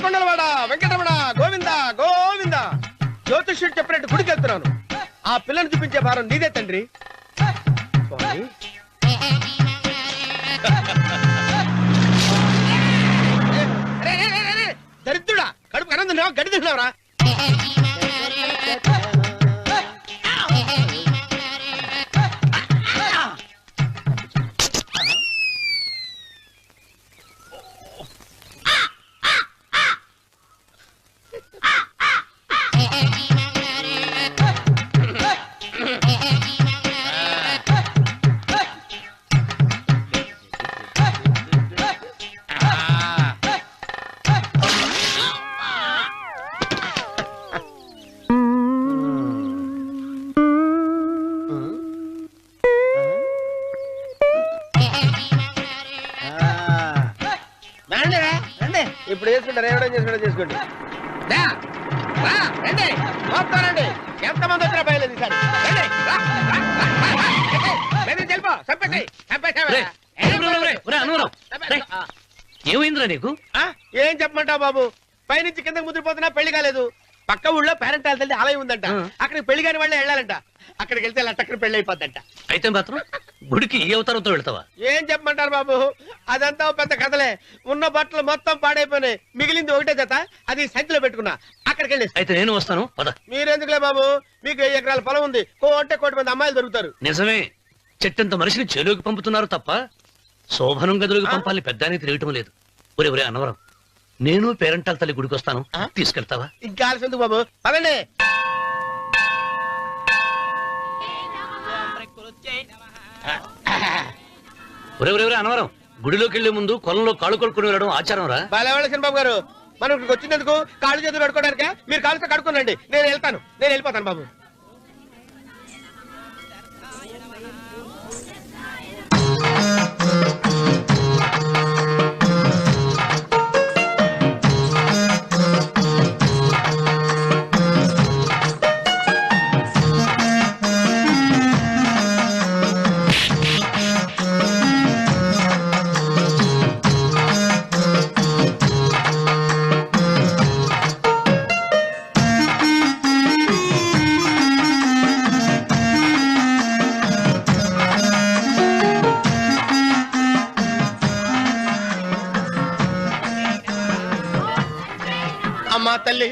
ఏడుకొండలవాడ వెంకటరమణ గోవింద గోవింద. జ్యోతిష్యుడు చెప్పినట్టు గుడికి వెళ్తున్నాను. ఆ పిల్లని చూపించే భారం నీదే తండ్రి. స్వామి దరిద్రుడా, కడుపు కనం తిన్నావా, గడి తిన్నావరా? ఇప్పుడు చేసుకుంటారు, ఎవడో చేసుకుంటా చేసుకోండి. రండి, ఎంతమంది వచ్చినా బయలేదు ఈసారి. ఏమైందిరా నీకు? ఏం చెప్పమంటావు బాబు, పైనుంచి కిందకి ముద్రపోతున్నా పెళ్లి కాలేదు. పక్క ఊళ్ళో పేరెంట్ వెళ్తే ఆలయం ఉందంట, అక్కడికి పెళ్లి కాని వాళ్ళే వెళ్ళాలంట. అక్కడికి వెళ్తే అక్కడ పెళ్లి అయిపోద్దంట. అయితే మాత్రం గుడికి ఏ అవతారంతో వెళ్తావా? ఏం చెప్పమంటారు బాబు, అదంతా పెద్ద కథలే. ఉన్న బట్టలు మొత్తం పాడైపోయినాయి, మిగిలింది ఒకటే జత, అది సంచిలో పెట్టుకున్నా. అక్కడికి వెళ్ళి అయితే నేను వస్తాను. మీరెందుకులే బాబు, మీకు 10 ఎకరాల పొలం ఉంది, కోటి మంది అమ్మాయిలు దొరుకుతారు. నిజమే, చెట్టంత మనిషిని చేలోకి పంపుతున్నారు తప్ప శోభనం గదులకు పంపాలని పెద్దానికి తెలియటం లేదు. ఒరే అన్నవరం, నేను పేరెంటాల తల్లి గుడికి వస్తాను, తీసుకెళ్తావా? ఇంకా ఆలస్యం బాబు, పదండి. ఒరే అన్నవరం, గుడిలోకి వెళ్లే ముందు కొలంలో కాళ్ళు కొడుకుని వెళ్ళడం ఆచారం రా. బాలవాళ్ళ బాబు గారు, మనం ఇక్కడికి వచ్చినందుకు కాళ్ళు చేతులు కడుక్కోవడానికే. మీరు కాళ్ళతో కడుక్కోనండి, నేను వెళ్తాను, నేను వెళ్ళిపోతాను బాబు. అమ్మా తల్లి,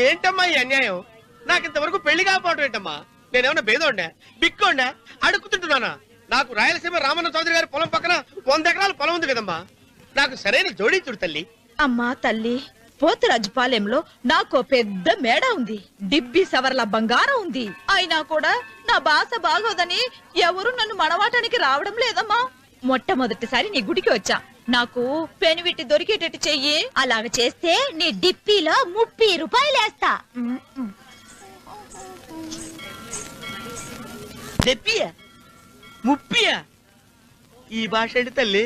ఏంటమ్మా ఈ అన్యాయం? నాకింతవరకు పెళ్లి కాకపోవడం ఏంటమ్మా? నేనేమన్నా బేదోండా, బిక్కోండా, అడుక్కుతుంటున్నానా? నాకు రాయలసీమ రామన్న చౌదరి గారి పొలం పక్కన 100 ఎకరాల పొలం ఉంది కదమ్మా. నాకు సరైన జోడించుడు తల్లి. అమ్మా తల్లి, పోతురాజుపాలెంలో నాకు పెద్ద మేడ ఉంది, డిబ్బి సవర్ల బంగారం ఉంది. అయినా కూడా నా భాష బాగోదని ఎవరు నన్ను మనవాటానికి రావడం లేదమ్మా. మొట్టమొదటిసారి నీ గుడికి వచ్చా, నాకు పెనువిట్టి దొరికేటట్టు చెయ్యి. అలాగ చేస్తే నీ డిప్పీలో 30 రూపాయలేస్తా. చెప్పియా 30? ఈ భాష ఏంటి తల్లి?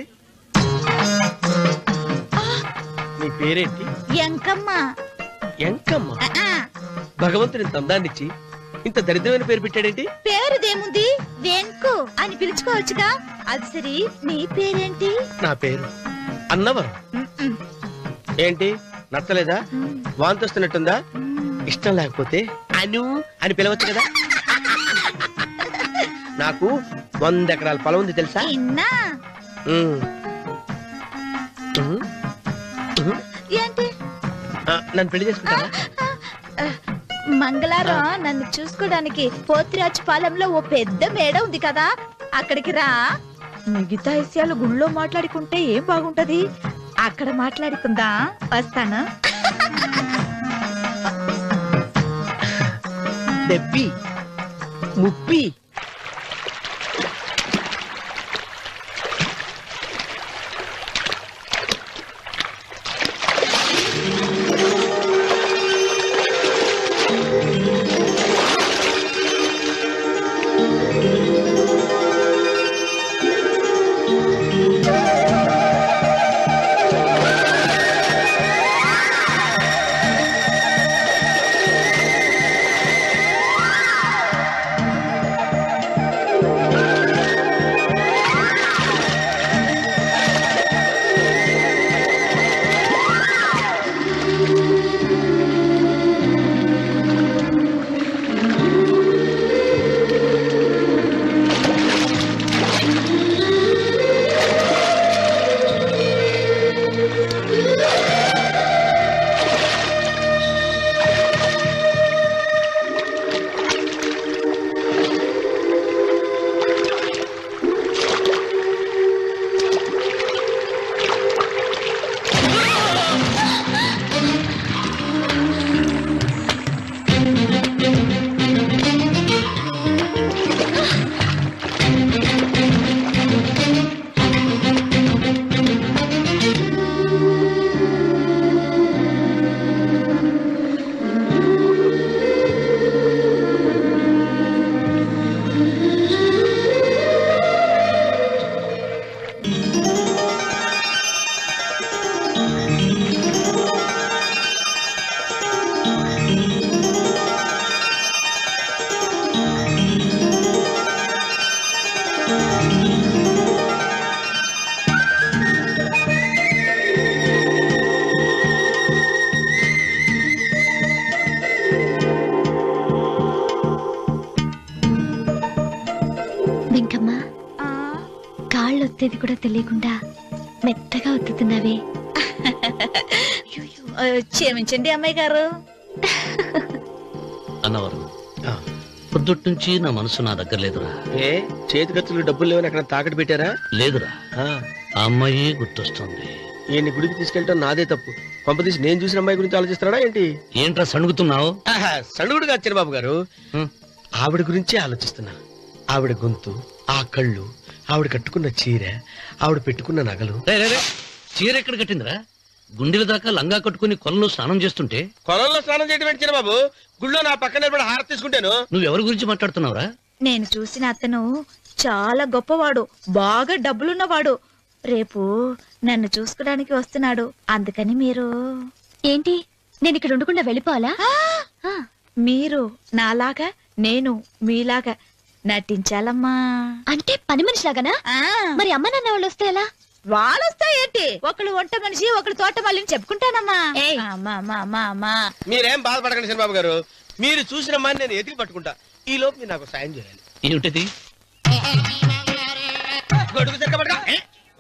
నీ పేరేంటి? ఎంకమ్మ. ఎంకమ్మ? భగవంతుని తందాన్నిచ్చి ఇంత దరిద్రమైన పేరు పెట్టాడేంటి? పేరుదేముంది, వెంకు అని పిలుచుకోవచ్చుగా. అది సరి, నీ పేరేంటి? నా పేరు అన్నవరం. ఏంటి నచ్చలేదా? వాంతొస్తున్నట్టుందా? ఇష్టం లేకపోతే అను అని పిలవచ్చు కదా. నాకు 100 ఎకరాల పొలం ఉంది తెలుసా? ఏంటి? నన్ను పెళ్లి చేసుకుంటావా? మంగళారం నన్ను చూసుకోవడానికి పోతిరాజుపాలెంలో ఓ పెద్ద మేడ ఉంది కదా, అక్కడికి రా. మిగతా విషయాలు గుళ్ళో మాట్లాడుకుంటే ఏం బాగుంటది, అక్కడ మాట్లాడుకుందా. వస్తాను. దెబ్బి ముప్పి. తేదీ కూడా తెలియకుండా మెత్తగా ఒత్తుతున్నావే. క్షమించండి అమ్మాయి గారు. అన్నవరం పొద్దుట్ నుంచి నా మనసు నా దగ్గర లేదురా. ఏ చేతి ఖర్చులు డబ్బులు లేవని అక్కడ తాకట్టు పెట్టారా? లేదురా, ఆ అమ్మాయి గుర్తొస్తుంది. ఈయన్ని గుడికి తీసుకెళ్ళటం నాదే తప్పు. పంపదీసి నేను చూసిన అమ్మాయి గురించి ఆలోచిస్తున్నాడా ఏంటి? ఏంట్రా సణుగుతున్నావు? సణుగుడుగా చిన్నబాబు గారు, ఆవిడ గురించి ఆలోచిస్తున్నా. ఆవిడ గొంతు, ఆ కళ్ళు, ఆవిడ కట్టుకున్న చీర, ఆవిడ పెట్టుకున్న నగలు. చీర ఎక్కడ కట్టిందిరా? గుండెల దాకా లంగా కట్టుకుని కొలంలో స్నానం చేస్తుంటే. కొలంలో స్నానం చేయడం ఏంటి చిన్నబాబు? గుళ్ళో నా పక్కన నిలబడి హారతి తీసుకుంటాను. నువ్వెవరి గురించి మాట్లాడుతున్నావురా? నేను చూసిన అతను చాలా గొప్పవాడు, బాగా డబ్బులున్నవాడు. రేపు నన్ను చూసుకోడానికి వస్తున్నాడు. అందుకని మీరు ఏంటి, నేను ఇక్కడ ఉండకుండా వెళ్ళిపోవాలా? మీరు నాలాగా, నేను మీలాగా నటించాలమ్మా. అంటే పని మనిషిలాగానా? మరి అమ్మ నాన్న వాళ్ళు వస్తే ఎలా? వాళ్ళొస్తా ఏంటి? ఒకళ్ళు వంట మనిషి, ఒకళ్ళు తోట మళ్ళీ చెప్పుకుంటానమ్మా. మీరేం బాధపడకండి చిన్నబాబు గారు. మీరు చూసిన అమ్మాయిని నేను ఎతికి పట్టుకుంటా. ఈ లోపు మీరు నాకు సాయం చేయాలి. ఏమిటది? గొడుగు చెక్క పట్టుకో.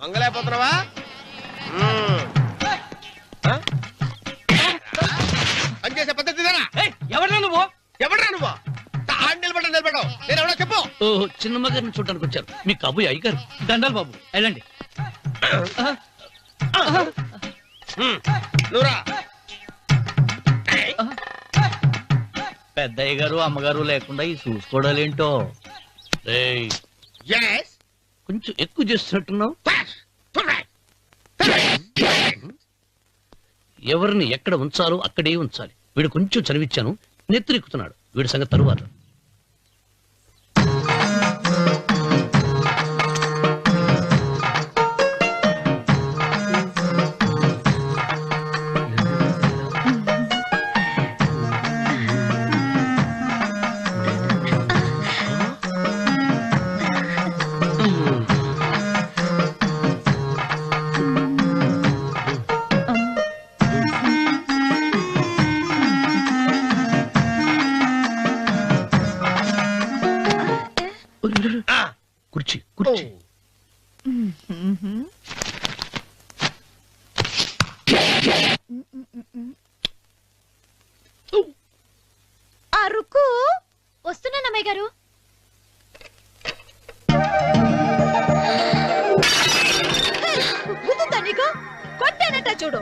వంగలేకపోతున్నావా? పనిచేసే పద్ధతి ఎవరా నువ్వు? ఎవడరా నువ్వు? నిలబడ్డావు. నేను ఎవడో చెప్పు. ఓహో, చిన్నమ్మ గారిని చూడడానికి వచ్చారు. మీ కబుయ్య అయ్యగారు. దండాలు బాబు, వెళ్ళండి. నువ్వురా. పెద్దయ్య గారు అమ్మగారు లేకుండా ఈ చూసుకోవడాలేంటో. రేయ్, Yes. కొంచెం ఎక్కువ చేస్తున్నట్టున్నావు. ఎవరిని ఎక్కడ ఉంచాలో అక్కడే ఉంచాలి. వీడు కొంచెం చనివిచ్చాను, నెత్తిరెక్కుతున్నాడు. వీడి సంగతి తరువాత. కుర్చీ కుర్చీ. అరుకు వస్తున్నాను అమ్మాయి గారు. గుద్దుతా నీకు? కొట్టానట చూడు.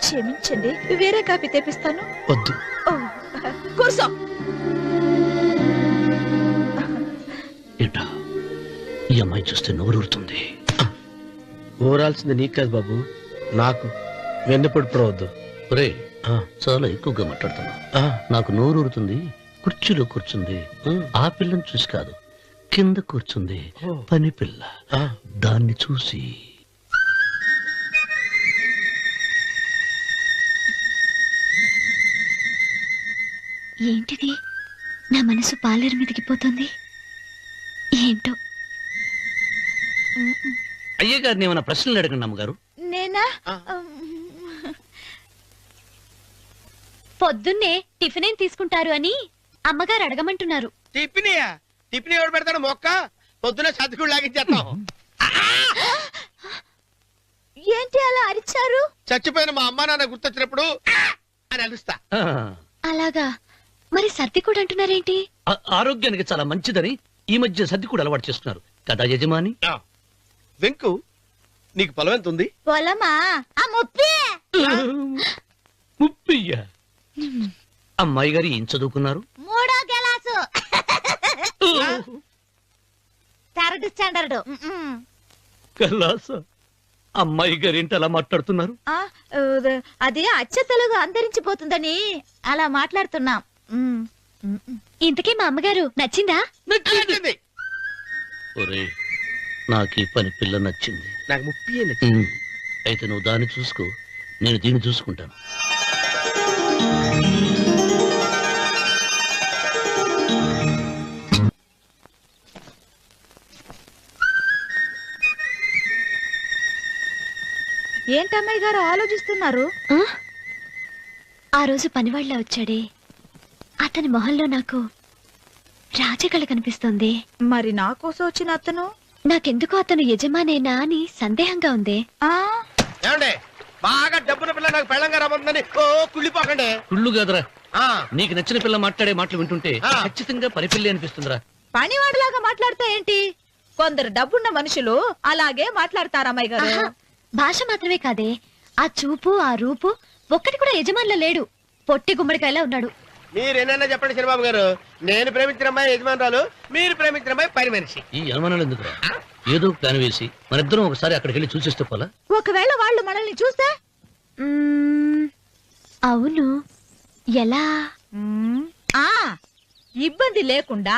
క్షమించండి, వేరే కాపీ తెప్పిస్తాను. వద్దు. కూర్చో. ఏంటా, ఈ అమ్మాయి చూస్తే నోరూరుతుంది. ఊరాల్సింది నీకు కాదు బాబు, నాకు. వెన్నపడి పడవద్దు. రే, చాలా ఎక్కువగా మాట్లాడుతున్నా. నాకు నోరూరుతుంది. కుర్చీలో కూర్చుంది. ఆ పిల్లని చూసి కాదు, కింద కూర్చుంది పని పిల్ల. దాన్ని చూసి. ఏంటిది, నా మనసు పాలేరు మీదకి పోతుంది. ఏంటో. అయ్యగారిని ఏమైనా ప్రశ్నలు అడగండి అమ్మగారు. నేనా? పొద్దున్నే టిఫిన్ ఏం తీసుకుంటారు అని అమ్మగారు అడగమంటున్నారు. టిఫినియా? టిఫిన్ ఎవడు పెడతాడు? మొక్క పొద్దున సతికుడు లాగించేస్తాం. ఏంటి అలా అరిచారు? చచ్చిపోయిన మా అమ్మా నాన్న గుర్తొచ్చినప్పుడు అని అలుస్తా. అలాగా? మరి సర్ది కూడా అంటున్నారేంటి? ఆరోగ్యానికి చాలా మంచిదని ఈ మధ్య సర్ది కూడా అలవాటు చేస్తున్నారు కదా యజమాని. వెంకు, నీకు పొలం ఎంత ఉంది? పొలమా? ముప్పయ్య. అమ్మాయి గారు ఏం చదువుకున్నారు? 3వ క్లాసు, 3rd స్టాండర్డ్. కలాస. అమ్మాయి గారు ఏంటి అలా మాట్లాడుతున్నారు? అది అచ్చ తెలుగు అంతరించిపోతుందని అలా మాట్లాడుతున్నాం. ఇంతకీ మా అమ్మగారు నచ్చిందా? నచ్చింది. ఒరే, నాకు ఈ పని పిల్ల నచ్చింది. నాకు 30 నచ్చింది. అయితే నువ్వు దాన్ని చూసుకో, నేను దీన్ని చూసుకుంటాను. ఏంటమ్మాయి గారు ఆలోచిస్తున్నారు? ఆ రోజు పనివాళ్ళ వచ్చాడే, అతని మొహంలో నాకు రాజకళ కనిపిస్తోంది. మరి నా కోసం వచ్చిన అతను? నాకెందుకో అతను యజమానేనా అని సందేహంగా ఉంది. ఏమండి బాగా డబ్బున పిల్ల నాకు పెళ్ళంగా రాబోతుందని ఓ కుళ్ళిపోకండి. కుళ్ళు కాదురా, ఆ, నీకు నచ్చిన పిల్ల మాట్లాడే మాటలు వింటుంటే ఖచ్చితంగా పనిపిల్లి అనిపిస్తుందిరా. పనివాడిలాగా మాట్లాడితే ఏంటి? కొందరు డబ్బున్న మనుషులు అలాగే మాట్లాడతారమ్మాయి గారు. ఆహా, భాష మాత్రమే కాదే, ఆ చూపు ఆ రూపు ఒక్కటి కూడా యజమానిలో లేడు. పొట్టి గుమ్మడికాయలా ఉన్నాడు. మీరేనన్నా చెప్పండి చిరబాబు గారు, నేను ప్రేమించిన అమ్మాయి యజమానురాలు, మీరు ప్రేమించిన అమ్మాయి పని మనిషి. ఈ అనుమానాలు ఎందుకురా? ఏదో ప్లాన్ వేసి మనిద్దరం ఒకసారి అక్కడికి వెళ్ళి చూసేస్తే పోలా? ఒకవేళ వాళ్ళు మనల్ని చూస్తే? అవును, ఎలా? ఆ ఇబ్బంది లేకుండా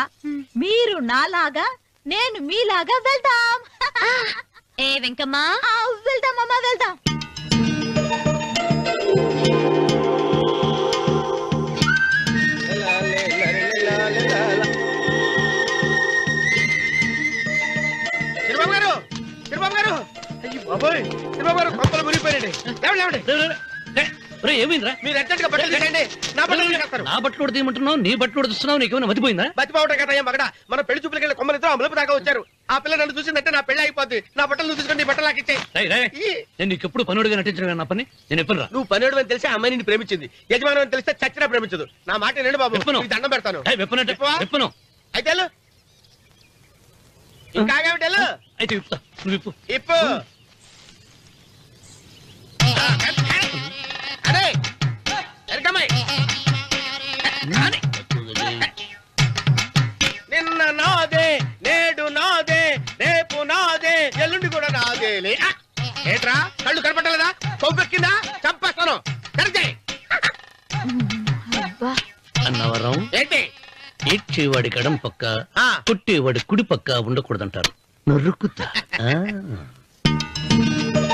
మీరు నాలాగా నేను మీలాగా వెళ్దాం. ఏ వెంకమ్మా, వెళ్దాం అమ్మా, వెళ్దాం. చిరబాబు గారు, చిరబాబు గారు, అయ్యో బాబోయ్, చిరబాబు గారు కొంపలు మునిగిపోయారండి. లేవండి, లేవండి. ఏమైందిరా? మీరు అర్జెంట్గా బట్టలు తీసేయండి, నా బట్టలు తీసేస్తారు. నా బట్టలు ఉడతీయమంటున్నావు, నీ బట్టలు ఉడుతున్నావు, నీకేమైనా మతిపోయిందా? బతిపోవటం కదా మగడ, మన పెళ్లి చూపులకి వెళ్ళి కొమ్మలతో అమలుపు దాకా వచ్చారు. ఆ పిల్ల నన్ను చూసిందంటే నా పెళ్లి అయిపోద్ది. నా బట్టలు నువ్వు తీసుకొని నీ బట్టలు నాకు ఇచ్చేయి. నేను నీకు ఎప్పుడు పనుడిగా నటించడం నా పని. నేను ఎప్పుడు రా? నువ్వు పనివాడు అని తెలిసి ఆ అమ్మాయి నిన్ను ప్రేమించింది, యజమాని అని తెలిస్తే చచ్చినా ప్రేమించదు. నా మాట వినండి బాబు, విప్పను. నీకు దండం పెడతాను. విప్పను. అయితే వెళ్ళు. ఇంకా ఆగేమిటి, వెళ్ళు. అయితే విప్పుతా, నువ్వు విప్పు. ఇప్పు. అరే ఎరకమ్మాయి, నిన్న నాదే, నేడు నాదే, రేపు నాదే, ఎల్లుండి కూడా నాదేలే. ఏట్రా కళ్ళు కనపట్టలేదా? కొవ్వెక్కిందా? చంపేస్తాను. కరెక్టే. అన్నవరం ఏంటి? ఏడ్చేవాడి కడం పక్క, కొట్టేవాడి కుడి పక్క ఉండకూడదంటారు. నరుకుతా.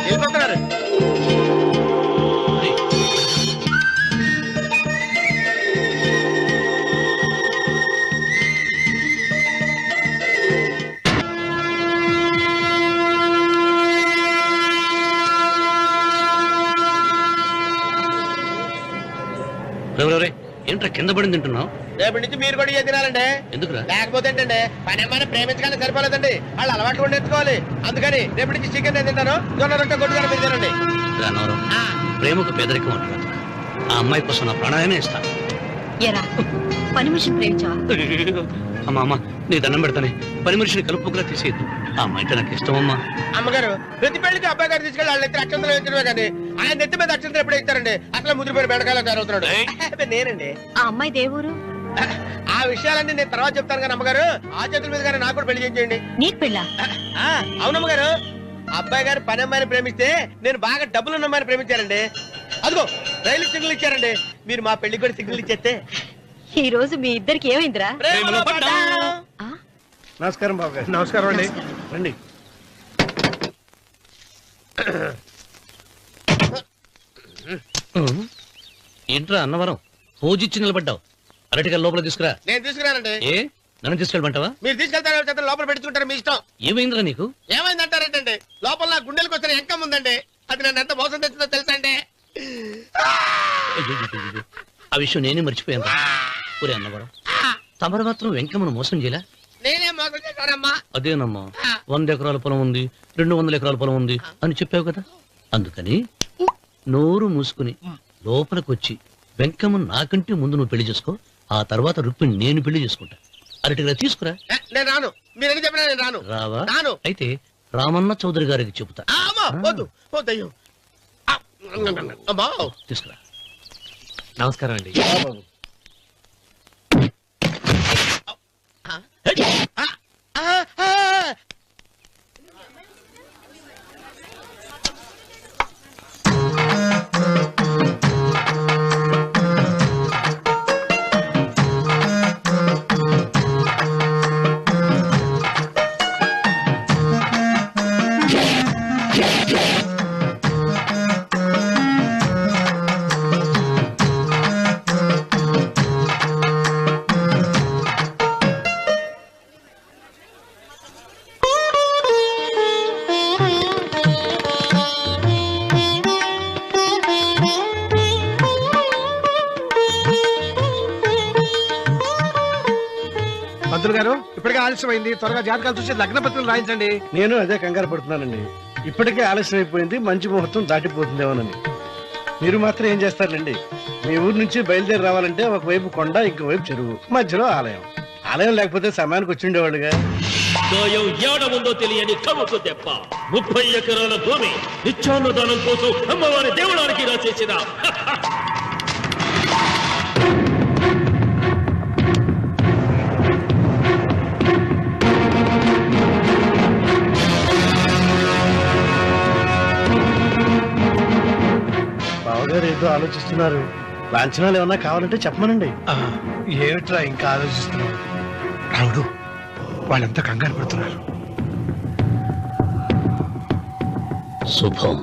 వెళ్ళిపోతున్నారు. ఏంట్రా కింద పడింది తింటున్నావు? రేపటి నుంచి మీరు కూడా ఇదే తినాలండి. ఎందుకురా? లేకపోతే ఏంటండి, పని అమ్మాయిని ప్రేమించగానే సరిపోలేదండి, వాళ్ళు అలవాట్లు కూడా నేర్చుకోవాలి. అందుకని రేపటి నుంచి చికెన్ నేను తింటాను, జొన్న రొట్టె కొట్టుకొని మీరు తినండి. అన్నవరం, ప్రేమకు పేదరికం అంటారు. ఆ అమ్మాయి కోసం నా ప్రాణాయమే ఇస్తాను. ఎరా పని మనిషిని ప్రేమించావా? అమ్మా అమ్మ, నీ దండం పెడతానే, పని మనిషిని కలుపుకులా తీసేయద్దు. ఆ అమ్మాయి అంటే నాకు ఇష్టం అమ్మా. అమ్మగారు, ప్రతి పెళ్లికి అబ్బాయి గారు తీసుకెళ్ళి వాళ్ళ ఎత్తి అక్షంతలు వేయించడమే కానీ ఆయన నెత్తి మీద అక్షంతలు ఎప్పుడు ఇస్తారండి? అసలు ముదిరిపోయిన బెండకాయలు తయారవుతున్నాడు. నేనండి. ఆ అమ్మాయి దేవురు. ఆ విషయాలన్నీ నేను తర్వాత చెప్తాను కానీ అమ్మగారు, ఆ చేతుల మీద కానీ నాకు కూడా పెళ్లి చేయండి. నీకు పెళ్ళా? అవునమ్మగారు, అబ్బాయి గారు పని అమ్మాయిని ప్రేమిస్తే నేను బాగా డబ్బులు ఉన్న అమ్మాయిని ప్రేమించారండి. అదిగో రైలు సిగ్నల్ ఇచ్చారండి. మీరు మా పెళ్లి కూడా సిగ్నల్ ఇచ్చేస్తే ఈ రోజు మీ ఇద్దరికి ఏమైందిరా? నమస్కారం బాబు గారు. నమస్కారం అండి, రండి. ఏంట్రా అన్నవరం, పూజిచ్చి నిలబడ్డావు? అరటిగా లోపల తీసుకురా. నేను తీసుకురానండి. ఏ నన్ను తీసుకెళ్ళమంటావా? మీరు తీసుకెళ్తారు, లోపల పెట్టుకుంటారు, మీ ఇష్టం. ఏమైందిరా నీకు? ఏమైందంటారేంటండి, లోపల నా గుండెలకు వచ్చిన ఎంకం ఉందండి, అది నన్ను ఎంత మోసం తెచ్చిందో తెలుసా అండి? ఆ విషయం నేనే మర్చిపోయాను. ఒరే అన్నవరం, తమరు మాత్రం వెంకమ్మను మోసం చేయలే? నేనే మోసం చేశానమ్మా. అదేనమ్మా, 100 ఎకరాల పొలం ఉంది, 200 ఎకరాల పొలం ఉంది అని చెప్పావు కదా. అందుకని నోరు మూసుకుని లోపలికి వచ్చి వెంకమ్మ నాకంటే ముందు నువ్వు పెళ్లి చేసుకో, ఆ తర్వాత రుక్మిణి నేను పెళ్లి చేసుకుంటా. అరటిగా తీసుకురా. నేను రాను, మీరని చెప్పినా నేను రాను. రావా? రాను. అయితే రామన్న చౌదరి గారికి చెబుతా. వద్దు వద్దయ్యో. తీసుకురా. నమస్కారం అండి. పంతులు గారు ఇప్పటికే ఆలస్యమైంది, త్వరగా జాతకాలు చూసి లగ్న పత్రికలు రాయించండి. నేను అదే కంగారు పడుతున్నానండి. ఇప్పటికే ఆలస్యం అయిపోయింది, మంచి ముహూర్తం దాటిపోతుందేమోనని. మీరు మాత్రం ఏం చేస్తారండి? మీ ఊరు నుంచి బయలుదేరి రావాలంటే ఒకవైపు కొండ, ఇంకోవైపు చెరువు, మధ్యలో ఆలయం. ఆలయం లేకపోతే సమయానికి వచ్చి ఉండేవాడుగా. గాయం ఏడ ఉందో తెలియని కవుకు దెబ్బ 30 ఎకరాల భూమి నిత్యాన్నదానం కోసం అమ్మవారి దేవుడానికి రాసేసిన బావగారు ఏదో ఆలోచిస్తున్నారు. లాంఛనాలు ఏమన్నా కావాలంటే చెప్పమనండి. ఏమిట్రా ఇంకా ఆలోచిస్తున్నావు? రావుడు, వాళ్ళంతా కంగారు పడుతున్నారు. శుభం.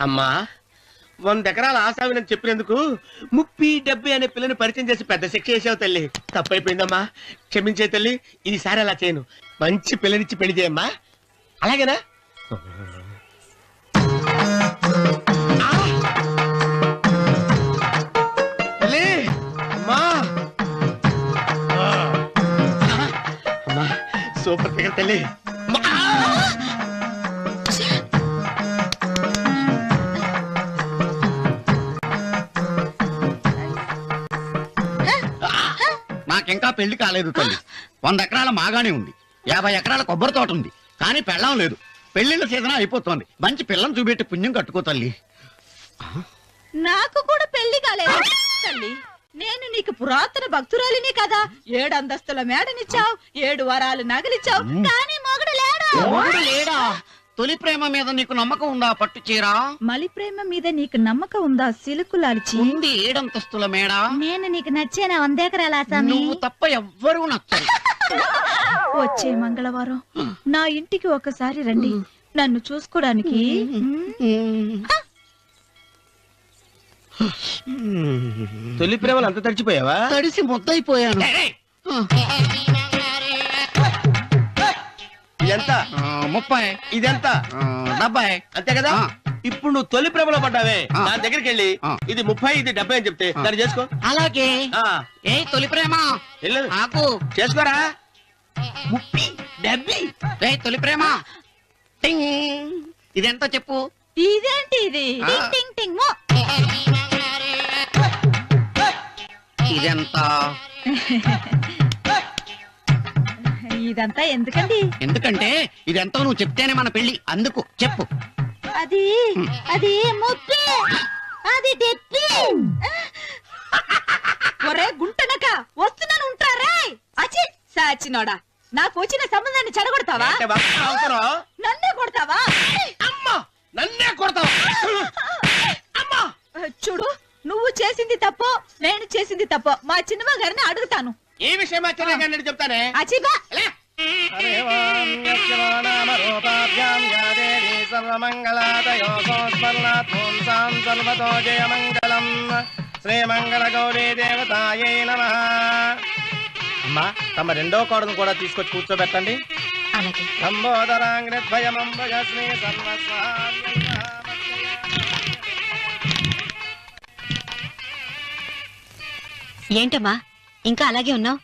అమ్మా, 100 ఎకరాల ఆశావినని చెప్పినందుకు 30-70 అనే పిల్లని పరిచయం చేసి పెద్ద శిక్ష చేసావు తల్లి. తప్పైపోయిందమ్మా, క్షమించే తల్లి. ఈసారి అలా చేయను. మంచి పిల్లనిచ్చి పెళ్లి చేయమ్మా, అలాగేనా? తల్లి, అమ్మా, అమ్మా, సూపర్ ఫిగర్ తల్లి. నాకింకా పెళ్లి కాలేదు తల్లి. 100 ఎకరాల మాగానే ఉంది, 50 ఎకరాల కొబ్బరి తోట ఉంది, కానీ పెళ్ళం లేదు. పెళ్లిళ్ళ సీజన్ అయిపోతుంది. మంచి పిల్లని చూపెట్టి పుణ్యం కట్టుకో తల్లి. నాకు కూడా పెళ్లి కాలేదు తల్లి. నేను నీకు పురాతన భక్తురాలిని కదా. 7 అంతస్తుల మేడనిచ్చావు, 7 వరాలు నగలిచ్చావు, కానీ మొగుడు లేడు. మొగుడు లేడా? తొలి ప్రేమ మీద నీకు నమ్మకం ఉందా? పట్టు చీరా. మలి ప్రేమ మీద నీకు నమ్మకం ఉందా? సిలుకులాల్చి ఉంది 7 అంతస్తుల మేడ. నేను నీకు నచ్చేనా 100 ఎకరాల ఆసామి? నువ్వు తప్ప ఎవ్వరూ నచ్చరు. వచ్చే మంగళవారం నా ఇంటికి ఒకసారి రండి, నన్ను చూసుకోడానికి. తొలి ప్రేమలు అంత తడిచిపోయావా? తడిసి ముద్దయిపోయాను. ఇదెంత? 30. ఇదెంత? 70. అంతే కదా. ఇప్పుడు నువ్వు తొలి ప్రేమలో పడ్డావే, నా దగ్గరికి వెళ్ళి ఇది 30, ఇది 70 అని చెప్తే దాన్ని చేసుకో. అలాగే. ఏ తొలి ప్రేమ వెళ్ళు, నాకు చేసుకోరా. 30, 70. ఏ తొలి ప్రేమ టింగ్. ఇదెంత చెప్పు? ఇదేంటి ఇది? టింగ్ టింగ్ టింగ్ మో. ఇదెంత? ఇదంతా ఎందుకండి? ఎందుకంటే ఇదెంతో నువ్వు చెప్తేనే మన పెళ్లి. అందుకు చెప్పు. అది అది ముప్పి, అది డెప్పి. ఒరే గుంటనక, వస్తున్నాను ఉంటారే. అచి సాచినోడా, నాకు వచ్చిన సంబంధాన్ని చెడగొడతావా? అంటే బాగా అవుతున్నావు? నన్నే కొడతావా? అమ్మా, నన్నే కొడతావా? అమ్మా, చూడు, నువ్వు చేసింది తప్పో, నేను చేసింది తప్పో మా చిన్నమ్మ గారిని అడుగుతాను. ఈ విషయం ఆశ్చర్యంగా చెప్తానే. అచిబా శ్రీమంగళ గౌరీ దేవతాయే నమః. అమ్మా, తమ రెండో కోడను కూడా తీసుకొచ్చి కూర్చోబెట్టండి. అలాగే. లంబోదరాంగ్రద్వయమంబగ శ్రీ ఏంటమ్మా ఇంకా అలాగే ఉన్నావు?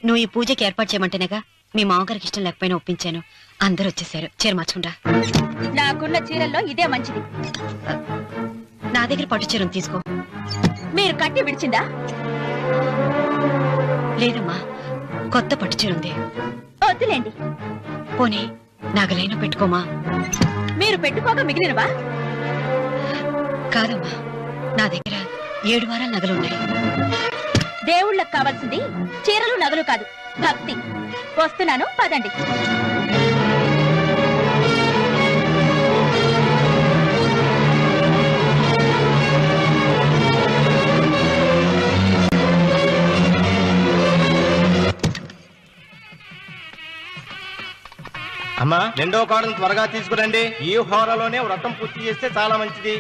నువ్వు ఈ పూజకి ఏర్పాటు చేయమంటేనేగా మీ మామగారికి ఇష్టం లేకపోయినా ఒప్పించాను. అందరూ వచ్చేసారు. చీర మార్చుకుంటా. నాకున్న చీరల్లో ఇదే మంచిది. నా దగ్గర పట్టు చీరను తీసుకో. మీరు కట్టి విడిచిందా? లేదమ్మా, కొత్త పట్టు చీర ఉంది. వద్దులేండి. పోనీ నాగలైనా పెట్టుకోమా? మీరు పెట్టుకోక మిగిలినవా? కాదమ్మా, నా దగ్గర 7 వారాల నగలున్నాయి. దేవుళ్ళకి కావాల్సింది చీరలు నగలు కాదు, భక్తి. వస్తున్నాను, పదండి. అమ్మా, రెండో కోడను త్వరగా తీసుకురండి. ఈ హోరాలోనే వ్రతం పూర్తి చేస్తే చాలా మంచిది.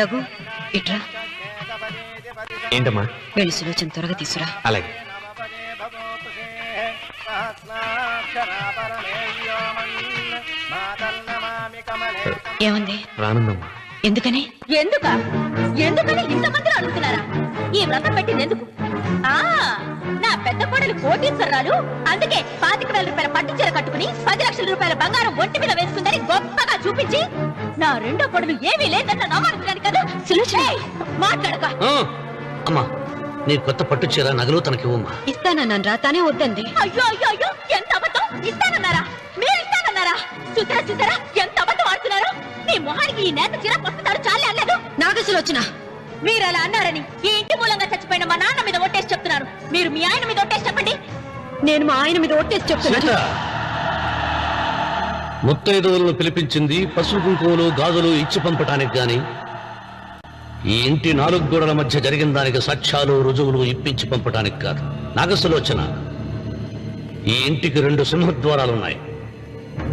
రఘు, ఇట్రా. ఏంటమ్మా? వెళ్ళి సులోచన త్వరగా తీసురా. అలాగే. కమలే ఏముంది? రానుందమ్మా. ఎందుకని? ఎందుకని ఇంతమంది అడుగుతున్నారా? ఈ వ్రతం పెట్టింది ఎందుకు? నా పెద్ద కోడలు కోటీశ్వరాలు, అందుకే 25,000 రూపాయల పట్టు చీర కట్టుకుని 10 లక్షల రూపాయల బంగారం ఒంటి మీద వేసుకుందని గొప్పగా చూపించి, నా రెండో కోడలు ఏమీ లేదన్న నమ్మకానికి కదా. మాట్లాడక. అమ్మా, నీ కొత్త పట్టు చీర నగలు తనకివ్వమ్మా. ఇస్తానన్నాను రా, తానే వద్దంది. అయ్యో అయ్యో అయ్యో, ఎంత అబద్ధం! ఇస్తానన్నారా? మీరు ఇస్తానన్నారా? చూసారా ఎంత అబద్ధం ఆడుతున్నారు? మీ మొహానికి ఈ నేత చీర వస్తున్నాడు చాలే అనలేదు. నాగసులోచన, మీరు అలా అన్నారని ఈ ఇంటి మూలంగా చచ్చిపోయిన మా నాన్న మీద ఒట్టేసి చెప్తున్నారు. మీరు మీ ఆయన మీద ఒట్టేసి చెప్పండి. నేను మా ఆయన మీద ఒట్టేసి చెప్తున్నాను. ముత్తైదువులను పిలిపించింది పసుపు కుంకుమలు గాజులు ఇచ్చి పంపటానికి గాని, ఈ ఇంటి 4 గోడల మధ్య జరిగిన దానికి సాక్ష్యాలు రుజువులు ఇప్పించి పంపటానికి కాదు. నాగసులోచన, ఈ ఇంటికి 2 సింహద్వారాలున్నాయి.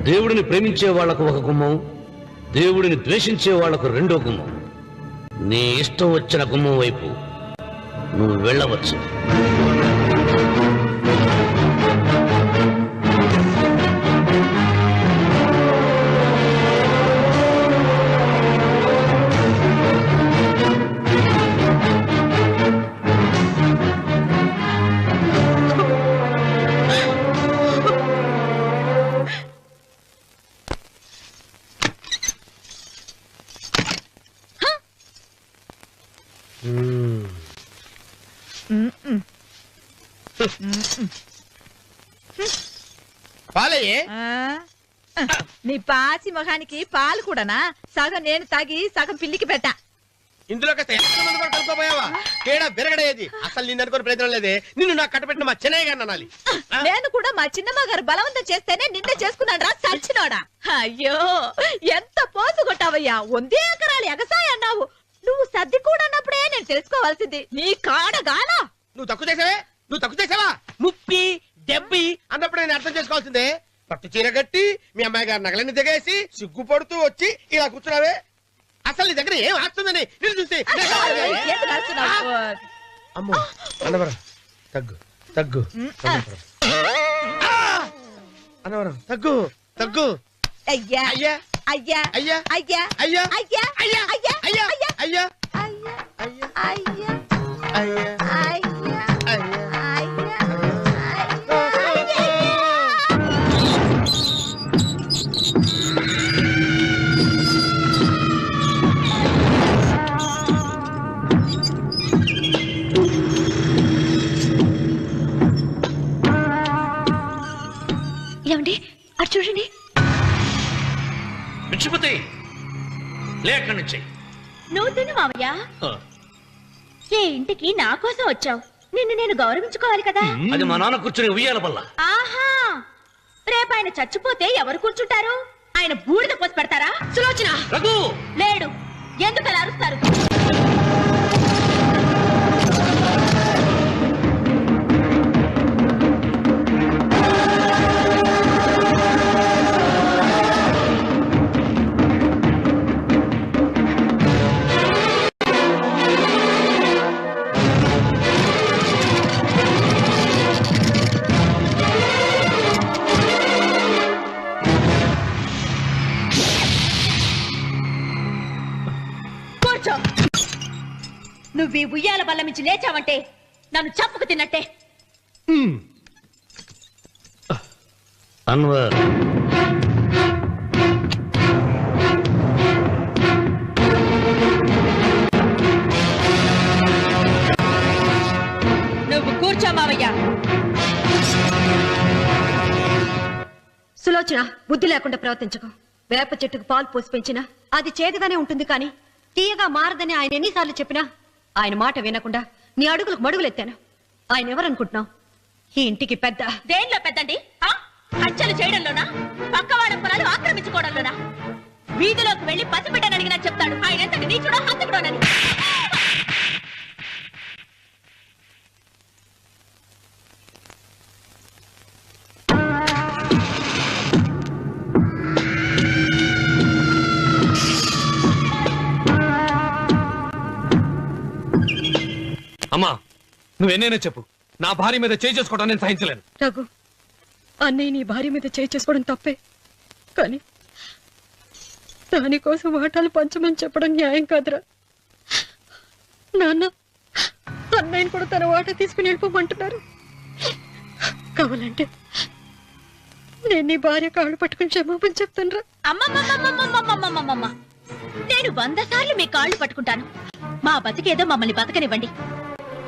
దేవుడిని ప్రేమించే వాళ్లకు ఒక గుమ్మం, దేవుడిని ద్వేషించే వాళ్లకు 2వ గుమ్మం. నీ ఇష్టం వచ్చిన గుమ్మం వైపు నువ్వు వెళ్ళవచ్చు. పాలయ్యే. నీ పాచి మొహానికి పాలు కూడానా? సగం నేను తాగి సగం పిల్లికి పెట్టా. ఇందులో కలుపుకోపోయావా? తేడా బెరగడేది. అసలు నిన్ను అనుకుని ప్రయత్నం లేదే. నిన్ను నాకు కట్టబెట్టిన మా చెన్నయ్య గారిని అనాలి. నేను కూడా మా చిన్నమ్మ గారు బలవంతం చేస్తేనే నిన్న చేసుకున్నాడు రా సచ్చినోడా. అయ్యో, ఎంత పోసు కొట్టావయ్యా! 100 ఎకరాలు ఎగసాయ అన్నావు. నువ్వు సర్ది కూడా అన్నప్పుడే నేను తెలుసుకోవాల్సింది. నీ కాడగానా? నువ్వు తక్కువ చేసావా? ముప్పి దెబ్బి అన్నప్పుడు నేను అర్థం చేసుకోవాల్సిందే. పట్టు చీర కట్టి మీ అమ్మాయి గారు నగలన్నీ దిగేసి సిగ్గుపడుతూ వచ్చి ఇలా కూర్చున్నావే. అసలు నీ దగ్గర ఏం ఆస్తుందని నేను చూసి. అమ్మో అన్నవరం తగ్గు అన్నవరం తగ్గు. అయ్యా అయ్యా అయ్యా అయ్యా అయ్యా అయ్యా అయ్యా అయ్యా అయ్యా అయ్యా అయ్యా అయ్యా అయ్యా అయ్యా అయ్యా అయ్యా అయ్యా ఏమండి అటు చూడండి. విచ్చిపోతే లేక్కడి నుంచి. నువ్వు తిను మావయ్య. ఏ ఇంటికి నా కోసం వచ్చావు? నిన్ను నేను గౌరవించుకోవాలి కదా. అది మా నాన్న కూర్చుని ఉయ్యాల వల్ల. ఆహా, రేపు ఆయన చచ్చిపోతే ఎవరు కూర్చుంటారు? ఆయన బూడిద పోసి పెడతారా? సులోచన రఘు లేడు. ఎందుకు అలా అరుస్తారు? నువ్వు ఈ ఉయ్యాల బల్ల మించి లేచావంటే నన్ను చప్పుకు తిన్నట్టే. అన్వర్, నువ్వు కూర్చో మావయ్య. సులోచన, బుద్ధి లేకుండా ప్రవర్తించకు. వేప చెట్టుకు పాలు పోసి పెంచినా అది చేదుగానే ఉంటుంది, కానీ తీయగా మారదని ఆయన ఎన్నిసార్లు చెప్పినా ఆయన మాట వినకుండా నీ అడుగులకు మడుగులెత్తాను. ఆయన ఎవరనుకుంటున్నావు? ఈ ఇంటికి పెద్ద. దేనిలో పెద్దండి? హత్యలు చేయడంలోనా? పక్కవాడ పొలాలు ఆక్రమించుకోవడంలోనా? వీధిలోకి వెళ్లి పసిబిడ్డని అడిగినా చెప్తాడు ఆయన ఎంతటి నీచుడో హంతకుడోనని. అమ్మా, నువ్వెన్నైనా చెప్పు, నా భార్య మీద చేయి చేసుకోవడం నేను సహించలేను. రఘు, అన్నయ్య నీ భార్య మీద చేయి చేసుకోవడం తప్పే, కానీ దానికోసం వాటాలు పంచమని చెప్పడం న్యాయం కాదురా. నాన్న అన్నయ్యని కూడా తన వాటా తీసుకుని వెళ్ళిపోమంటున్నారు. కావాలంటే నేను నీ భార్య కాళ్ళు పట్టుకుని క్షమాపణ చెప్తాను రా. అమ్మమ్మమ్మమ్మమ్మమ్మమ్మమ్మమ్మ నేను 100 సార్లు మీ కాళ్ళు పట్టుకుంటాను. మా బతికేదో మమ్మల్ని బతకనివ్వండి.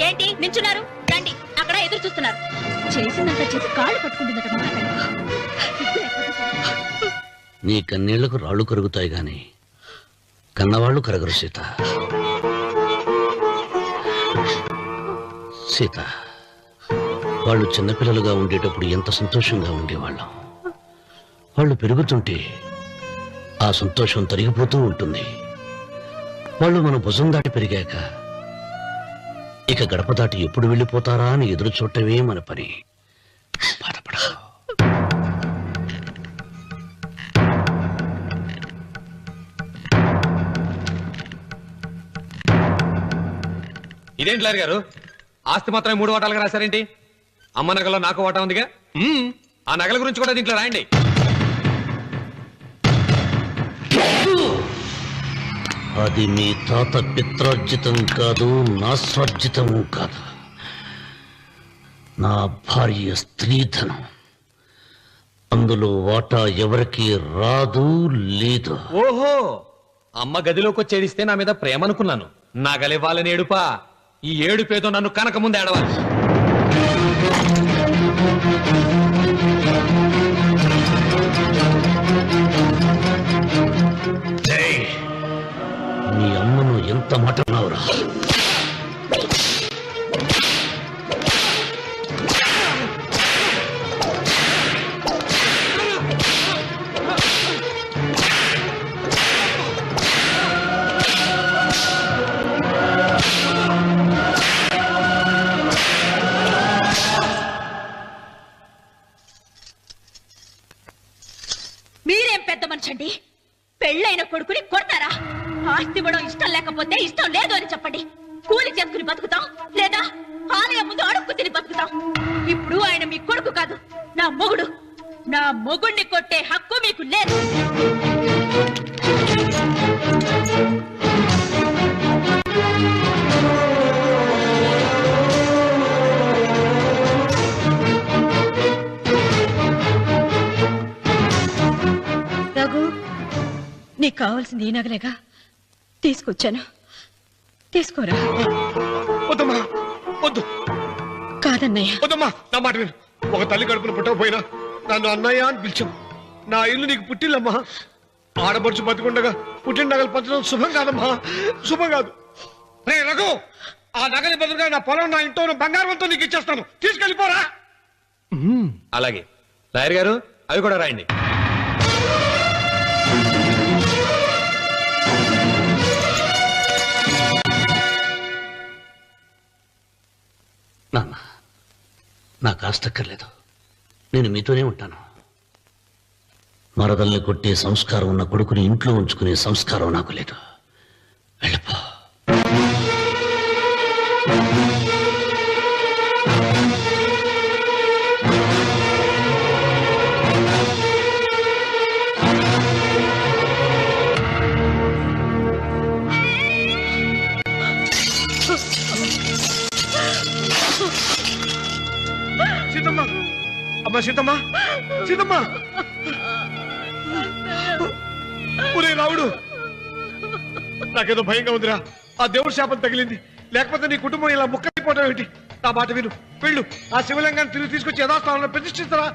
ఏంటి నించున్నారు? రండి, అక్కడ ఎదురు చూస్తున్నారు. చేసినంత చేసి కాళ్ళు పట్టుకుంటుందట మహాతల్లి. నీ కన్నీళ్లకు రాళ్ళు కరుగుతాయి గాని కన్నవాళ్లు కరగరు సీత. సీత, వాళ్ళు చిన్నపిల్లలుగా ఉండేటప్పుడు ఎంత సంతోషంగా ఉండేవాళ్ళం. వాళ్ళు పెరుగుతుంటే ఆ సంతోషం తరిగిపోతూ ఉంటుంది. వాళ్ళు మన భుజం దాటి పెరిగాక ఇక గడప దాటి ఎప్పుడు వెళ్ళిపోతారా అని ఎదురు చూడటమే మన పని. బాధపడ. ఇదేంటి లాయర్ గారు, ఆస్తి మాత్రమే 3 వాటాలుగా రాశారేంటి? అమ్మ నగలో నాకు వాటా ఉందిగా. ఆ నగల గురించి కూడా దీంట్లో రాయండి. అది మీ తాత పిత్రార్జితం కాదు, నా స్వార్జితం కాదు. నా భార్య స్త్రీధనం. అందులో వాటా ఎవరికి రాదు లేదు. ఓహో, అమ్మ గదిలోకి వచ్చేడిస్తే నా మీద ప్రేమ అనుకున్నాను. నగలివ్వాలని ఏడుపా. ఈ ఏడుపేదో నన్ను కనక ముందు ఏడవాలి. నీ అమ్మను ఎంత మాట అన్నావురా? మీరేం పెద్ద మనిషండి? పెళ్ళైన కొడుకుని కొడతారా? ఆస్తి ఇవ్వడం ఇష్టం లేకపోతే ఇష్టం లేదు అని చెప్పండి. కూలి చేసుకుని బతుకుతాం, లేదా ఆలయం ముందు అడుక్కు తిని బతుకుతాం. ఇప్పుడు ఆయన మీ కొడుకు కాదు, నా మొగుడు. నా మొగుడిని కొట్టే హక్కు మీకు లేదు. రఘు, నీకు కావాల్సింది ఈ నగలేగా తీసుకొచ్చాను, తీసుకోరా. వద్దమ్మా, వద్దు. కాదన్నయ్య. వద్దమ్మా, నా మాట విను. ఒక తల్లి కడుపున పుట్టకపోయినా నన్ను అన్నయ్య అని పిలిచావు. నా ఇల్లు నీకు పుట్టిల్లమ్మా. ఆడపడుచు బతుకుండగా పుట్టిన నగలు పంచడం శుభం కాదమ్మా, శుభం కాదు. రే రఘు, ఆ నగలి బదులుగా నా పొలం, నా ఇంట్లో ఉన్న బంగారంతో నీకు ఇచ్చేస్తాను. తీసుకెళ్ళిపోరా. అలాగే లాయర్ గారు, అవి కూడా రాయండి. నాన్న, నాకు ఆస్తక్కర్లేదు. నేను మీతోనే ఉంటాను. మరదల్ని కొట్టే సంస్కారం ఉన్న కొడుకుని ఇంట్లో ఉంచుకునే సంస్కారం నాకు లేదు. వెళ్ళిపో. సీతమ్మ, అమ్మా సీతమ్మ, సీతమ్మ. ఒరే రావుడు, నాకేదో భయంగా ఉందిరా. ఆ దేవుడి శాపం తగిలింది. లేకపోతే నీ కుటుంబం ఇలా ముక్కైపోవడం ఏంటి? నా మాట విను, వెళ్ళు. ఆ శివలింగాన్ని తిరిగి తీసుకొచ్చి యథాస్థానంలో ప్రతిష్ఠిస్తారా?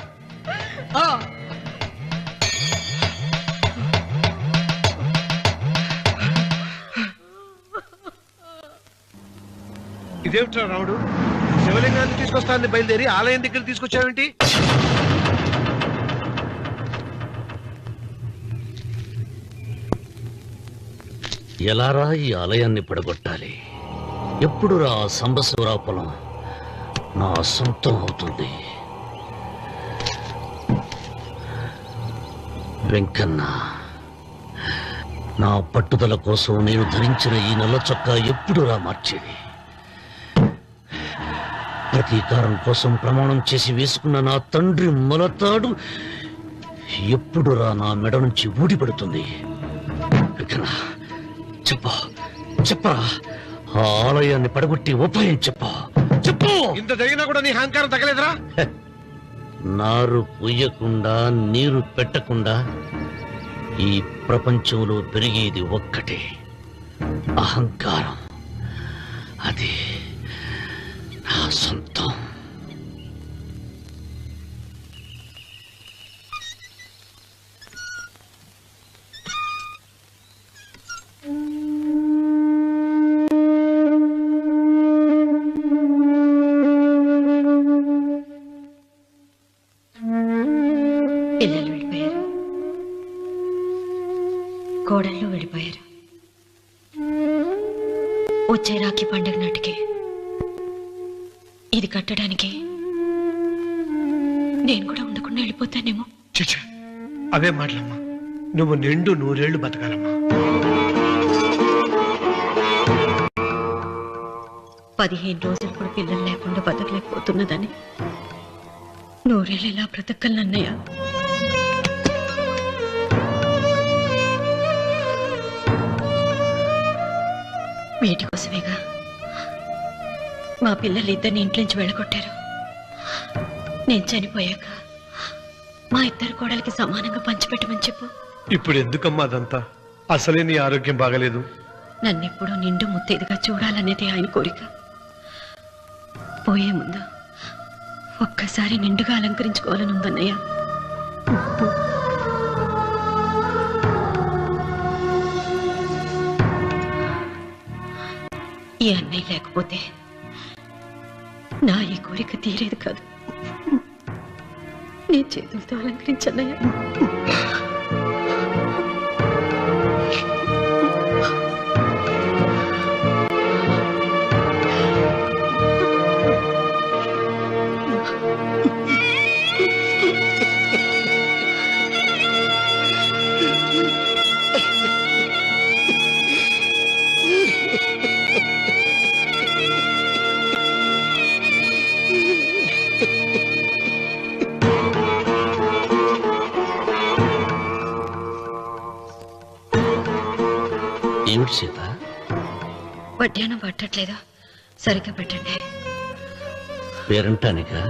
ఇదేమిట్రా రావుడు, శివలింగాన్ని తీసుకొస్తానని బయలుదేరి ఆలయం దగ్గర తీసుకొచ్చావేంటి? ఎలారా ఈ ఆలయాన్ని పడగొట్టాలి? ఎప్పుడు రా సంబశివరావు పొలం నా సొంతం అవుతుంది? వెంకన్న, నా పట్టుదల కోసం నేను ధరించిన ఈ నల్ల చొక్కా ఎప్పుడు రా మార్చేది? ప్రతీకారం కోసం ప్రమాణం చేసి వేసుకున్న నా తండ్రి మొలతాడు ఎప్పుడు రా నా మెడ నుంచి ఊడిపడుతుంది? నాకనా చెప్పు చెప్పరా ఆ ఆలయాన్ని పడగొట్టి ఉపాయం చెప్పు చెప్పు. ఇంత జరిగినా కూడా నీ అహంకారం తగ్గలేదురా? నారు పొయ్యకుండా నీరు పెట్టకుండా ఈ ప్రపంచంలో పెరిగేది ఒక్కటే, అహంకారం. అది నా సొంతం. పిల్లలు వెళ్ళిపోయారు, కోడళ్ళు వెళ్ళిపోయారు. వచ్చే రాఖీ పండుగ నాటికి ఇది కట్టడానికి నేను కూడా ఉండకుండా వెళ్ళిపోతానేమో. చిచ్చా, అవే మాటలమ్మా. నువ్వు నిండు 100 ఏళ్ళు బతకాలమ్మా. 15 రోజులు కూడా పిల్లలు లేకుండా బతకలేకపోతున్నదని 100 ఏళ్ళు ఇలా బ్రతకలన్నయ్య. వీటి కోసమేగా మా పిల్లలు ఇద్దరిని ఇంట్లో నుంచి వెళ్ళగొట్టారు. నేను చనిపోయాక మా ఇద్దరు కోడలికి సమానంగా పంచిపెట్టమని చెప్పు. ఇప్పుడు ఎందుకమ్మా అదంతా? అసలే నీ ఆరోగ్యం బాగలేదు. నన్నెప్పుడు నిండు ముత్తేదిగా చూడాలనేది ఆయన కోరిక. పోయే ముందు ఒక్కసారి నిండుగా అలంకరించుకోవాలని ఉందన్నయ్య. ఈ అన్నయ్య లేకపోతే నా ఈ కోరిక తీరేది కాదు. నీ చేతులతో అలంకరించన్నయ్య. ఏమిటి సీత? వడ్డానం పట్టట్లేదా? సరిగ్గా పెట్టండి. పేరంటానికా?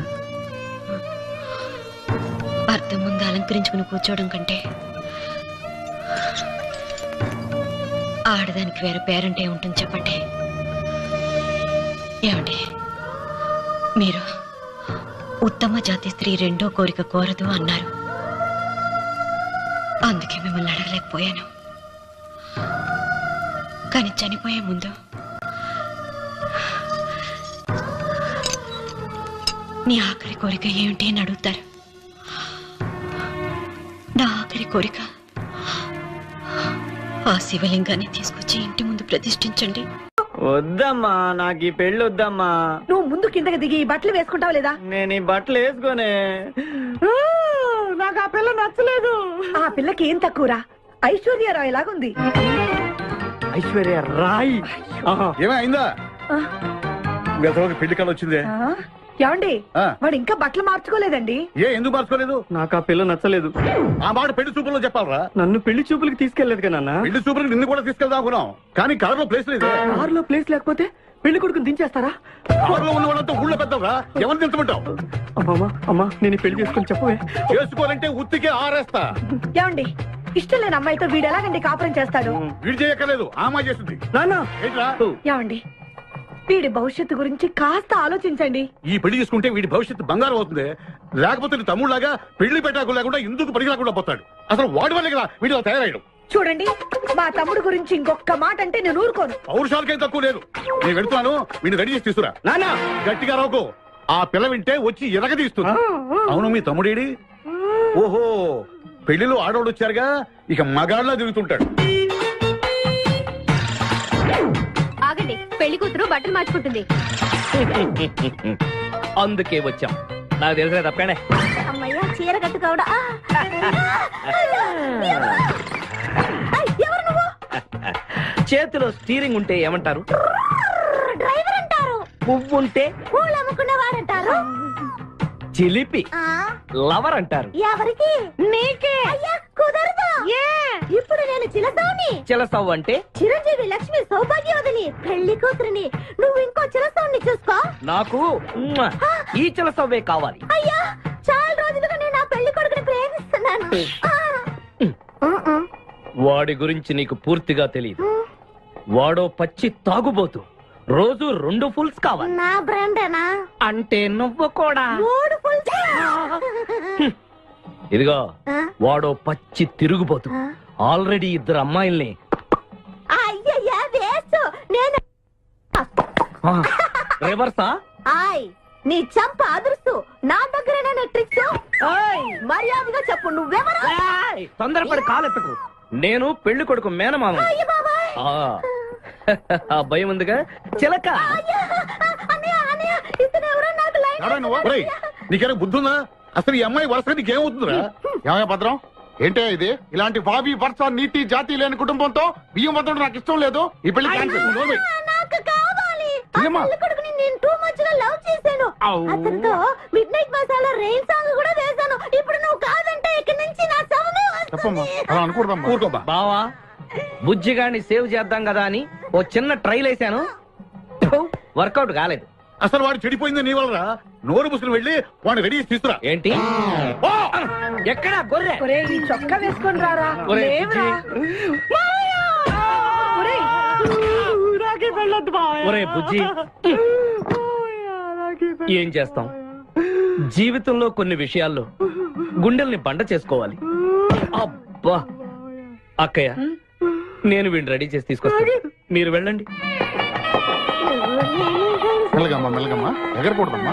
భర్త ముందు అలంకరించుకుని కూర్చోవడం కంటే ఆడదానికి వేరే పేరంటే ఉంటుంది చెప్పండి. ఏమండి, మీరు ఉత్తమ జాతి స్త్రీ రెండో కోరిక కోరదు అన్నారు. అందుకే మిమ్మల్ని అడగలేకపోయాను. కానీ చనిపోయే ముందు నీ ఆఖరి కోరిక ఏమిటి అని అడుగుతారు. నా ఆఖరి కోరిక ఆ శివలింగాన్ని తీసుకొచ్చి ఇంటి ముందు ప్రతిష్ఠించండి. వద్దమ్మా, నాకు ఈ పెళ్లి వద్దమ్మా. నువ్వు ముందు కిందకి దిగి ఈ బట్టలు వేసుకుంటావు లేదా? నేను ఈ బట్టలు వేసుకోనే. నాకు ఆ పిల్ల నచ్చలేదు. ఆ పిల్లకి ఏం తక్కువరా? ఐశ్వర్యరాయ్ లాగుంది. ఐశ్వర్య రాయ్ ఏమైందా? పెళ్లి కాలం వచ్చిందే. ఏమండి, వాడు ఇంకా బట్టలు మార్చుకోలేదండి. ఎందుకు మార్చుకోలేదు? నాకు ఆ పిల్ల నచ్చలేదు. ఆ మాట పెళ్లి చూపుల్లో చెప్పాలరా? నన్ను పెళ్లి చూపులకి తీసుకెళ్లేదు కదా నాన్న. పెళ్లి చూపులకు నిన్ను కూడా తీసుకెళ్దాం అనుకున్నాం, కానీ కారులో ప్లేస్ లేదు. కారులో ప్లేస్ లేకపోతే పెళ్లి కొడుకుని దించేస్తారా? కారులో ఉన్న వాళ్ళంతా ఊళ్ళో పెద్దవరా, ఎవరిని దించమంటావు? అమ్మా, నేను ఈ పెళ్లి చేసుకుని చెప్పవే. చేసుకోవాలంటే ఉత్తికే ఆరేస్తా. ఏమండి, ఇష్టం లేని అమ్మాయితో వీడు ఎలాగండి కాపురం చేస్తాడు? వీడు చేయక్కర్లేదు, ఆ అమ్మాయి చేస్తుంది. నాన్న ఏంట్రా? ఏమండి, వీడి భవిష్యత్తు గురించి కాస్త ఆలోచించండి. ఈ పెళ్లి చేసుకుంటే వీడి భవిష్యత్తు బంగారం అవుతుంది. లేకపోతే తమ్ముళ్లాగా పెళ్లి పెట్టాకు లేకుండా ఎందుకు పనికి రాకుండా పోతాడు. అసలు వాడి వల్లే కదా వీడిలో తయారయ్యాడు. చూడండి, మా తమ్ముడు గురించి ఇంకొక మాట అంటే నేను ఊరుకోను. పౌరుషాలకేం తక్కువ లేదు. నేను వెళ్తున్నాను, వీడిని రెడీ చేసి తీసుకురా. నాన్న గట్టిగా రాకు, ఆ పిల్ల వింటే వచ్చి ఎరగదీస్తుంది. అవును, మీ తమ్ముడేడి? ఓహో, పెళ్లిలో ఆడవాడు వచ్చారుగా, ఇక మగాళ్ళ తిరుగుతుంటాడు. ఆగండి, పెళ్లి కూతురు బట్టలు మార్చుకుంటుంది. అందుకే వచ్చాం. నాకు తెలిసిన తప్పకండి. అమ్మయ్య, చీర కట్టుకోవడా? ఎవరు నువ్వు? చేతిలో స్టీరింగ్ ఉంటే ఏమంటారు? డ్రైవర్ అంటారు. పువ్వు ఉంటే పూలు అమ్ముకున్నవాడంటారు. చిలిపి లవర్ అంటారు. ఎవరికి? నీకే. అయ్యా కుదరదు. ఇప్పుడు నేను చిలసౌని. చిలసవ్వు అంటే చిరంజీవి లక్ష్మి సౌభాగ్యవతిని, పెళ్లి కూతురిని. నువ్వు ఇంకో చిలసౌని చూసుకో. నాకు ఈ చిలసవ్వే కావాలి. అయ్యా, చాలా రోజులుగా నేను ఆ పెళ్లి కొడుకుని ప్రేమిస్తున్నాను. వాడి గురించి నీకు పూర్తిగా తెలియదు. వాడో పచ్చి తాగుబోతు. రోజు 2 ఫుల్స్ కావాలి. నా బ్రాండేనా? అంటే నువ్వు కూడా. 3 ఫుల్స్. ఇదిగో, వాడో పచ్చి తిరుగుబోతు. ఆల్రెడీ 2 అమ్మాయిల్ని. అయ్యయ్యా, వేస్ట్. నేను రివర్సా? ఆయ్, నీ చంప అదురుస్తూ నా దగ్గరేనా ట్రిక్స్? మర్యాదగా చెప్పు, నువ్వెవరు? తొందరపడి కాలెత్తకు. నేను పెళ్లి కొడుకు మేనమామ. ఆ భయం ఉందిగా చిలక. నీకేనా బుద్ధుందా? అసలు ఈ అమ్మాయి వరుస నీకేమవుతుందిరా? ఏమయ్య భద్రం, ఏంటే ఇది? ఇలాంటి బాబీ వరుస నీతి జాతి లేని కుటుంబంతో బియ్యం వద్ద నాకు ఇష్టం లేదు. ఈ పెళ్లి క్యాన్సిల్. నాకు కావాలి. ఆ పెళ్లి కొడుకుని నేను టూ మచ్ గా లవ్ చేశాను. అతనితో mid night masala rain song కూడా వేశాను. ఇప్పుడు నువ్వు కాదంటే ఇక్కడి నుంచి నా శవమే వస్తుంది. అలా అనుకూడదమ్మా. ఊరుకోబా. బావా, బుజ్జిగాన్ని సేవ్ చేద్దాం కదా అని ఓ చిన్న ట్రైల్ వేసాను. వర్కౌట్ కాలేదు. అసలు వాడు చెడిపోయింది నీ వల్ల. నోరు ముసులు వెళ్ళి వాడిని రెడీ చేసి తీసుకురా. ఏంటి? ఎక్కడ గొర్రె? చొక్కా వేసుకొని రారా. ఒరే బుజ్జి, ఏం చేస్తాం? జీవితంలో కొన్ని విషయాల్లో గుండెల్ని బండ చేసుకోవాలి. అబ్బా, అక్కయ్య, నేను వీడిని రెడీ చేసి తీసుకొస్తాను. మీరు వెళ్ళండి. మెల్లగమ్మా, మెల్లగమ్మా, ఎగరకూడదమ్మా.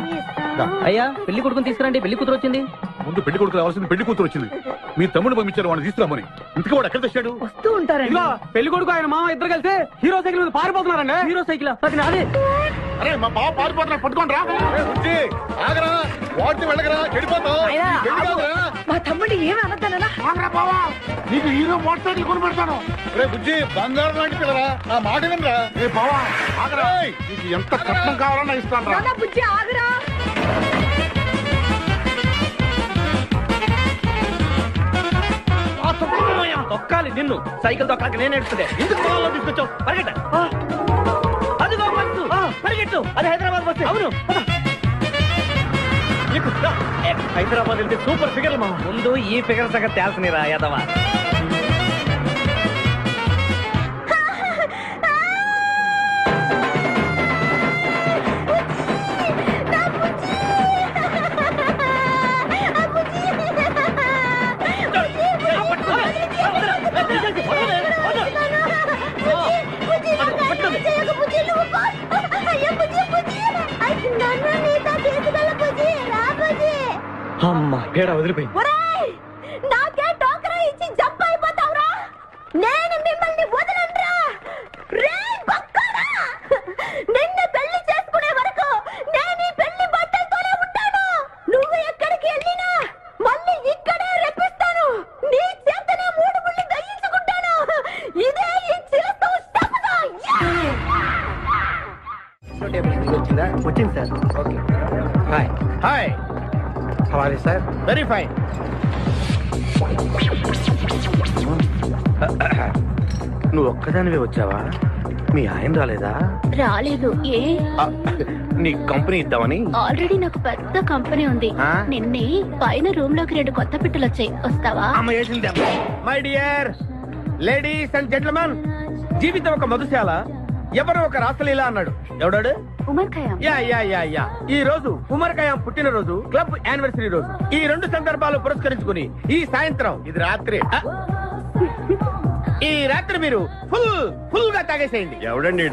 అయ్యా, పెళ్లి కొడుకుని తీసుకురండి. పెళ్లి కూతురు వచ్చింది. ముందు పెళ్లి కొడుకు రావాల్సింది, పెళ్లి కూతురు వచ్చింది. మీ తమ్ముడు పంపించారు వాడిని తీసుకురామని. ఇంతకీ వాడు ఎక్కడ తెచ్చాడు? వస్తూ ఉంటారండి. పెళ్లి కొడుకు ఆయన మామ ఇద్దరు కలిసి హీరో సైకిల్ మీద పారిపోతున్నారండి. హీరో సైకిల్ అది నాదే. అరే, మా బావ పారిపోతున్నా, పట్టుకోండి రా. ఆగరా, వాడిని వెళ్ళగరా, చెడిపోతావు. మా తమ్ముడు ఏమి అనద్దనా? నీకు హీరో మోటార్ సైకిల్ కొని పెడతాను. రే బుజ్జి, బంగారం లాంటి పిల్లరా, నా మాట వినరా. రే బావా, ఆగరా. నీకు ఎంత కట్నం కావాలన్నా ఇస్తాను రా. బుజ్జి ఆగరా. తొక్కాలి నిన్ను. సైకిల్ తొక్కాక నేను ఎడుతుండే. ఎందుకు పొలంలో తీసుకొచ్చావు? పరిగెట్ట. అదిగో బస్సు, పరిగెట్టు. అది హైదరాబాద్ బస్సు. అవును. హైదరాబాద్ వెళ్తే సూపర్ ఫిగర్ మా. ముందు ఈ ఫిగర్ సగం తేల్సనిరా యాదవా. అమ్మా, పేడ వదిలిపోయింది. నాకే టోకరా ఇచ్చి జంప్ అయిపోతావురా. నేను మిమ్మల్ని వదలనురా. రే బక్కరా, నిన్ను పెళ్లి చేసుకునే వరకు నేను ఈ పెళ్లి బట్టలతోనే ఉంటాను. నువ్వు ఎక్కడికి వెళ్ళినా మళ్ళీ ఇక్కడే రెప్పిస్తాను. నీ చేతనే 3 ముళ్ళు దయించుకుంటాను. ఇదే ఈ చిలతో శపథం. వచ్చింది sir. Okay. Hi hi. How are you sir? Very fine. నువ్వు ఒక్కదానివే వచ్చావా? మీ ఆయన రాలేదా? రాలేదు. ఏ? నీ కంపెనీ ఇద్దామని. ఆల్రెడీ నాకు పెద్ద కంపెనీ ఉంది. నిన్నే పైన రూమ్ లోకి 2 కొత్త పిట్టలు వచ్చాయి. వస్తావా? My dear ladies and gentlemen, జీవితం ఒక మధుశాల, ఎవరు ఒక రాసలీల అన్నాడు. ఎవడాడు? Omar Khayyam. Yeah yeah yeah yeah. ఈ రోజు ఉమర్ ఖయాం పుట్టినరోజు, క్లబ్ యానివర్సరీ రోజు. ఈ 2 సందర్భాలు పురస్కరించుకుని ఈ సాయంత్రం, ఇది రాత్రి, ఈ రాత్రి మీరు ఫుల్ గా తాగేసేయండి. ఎవడండి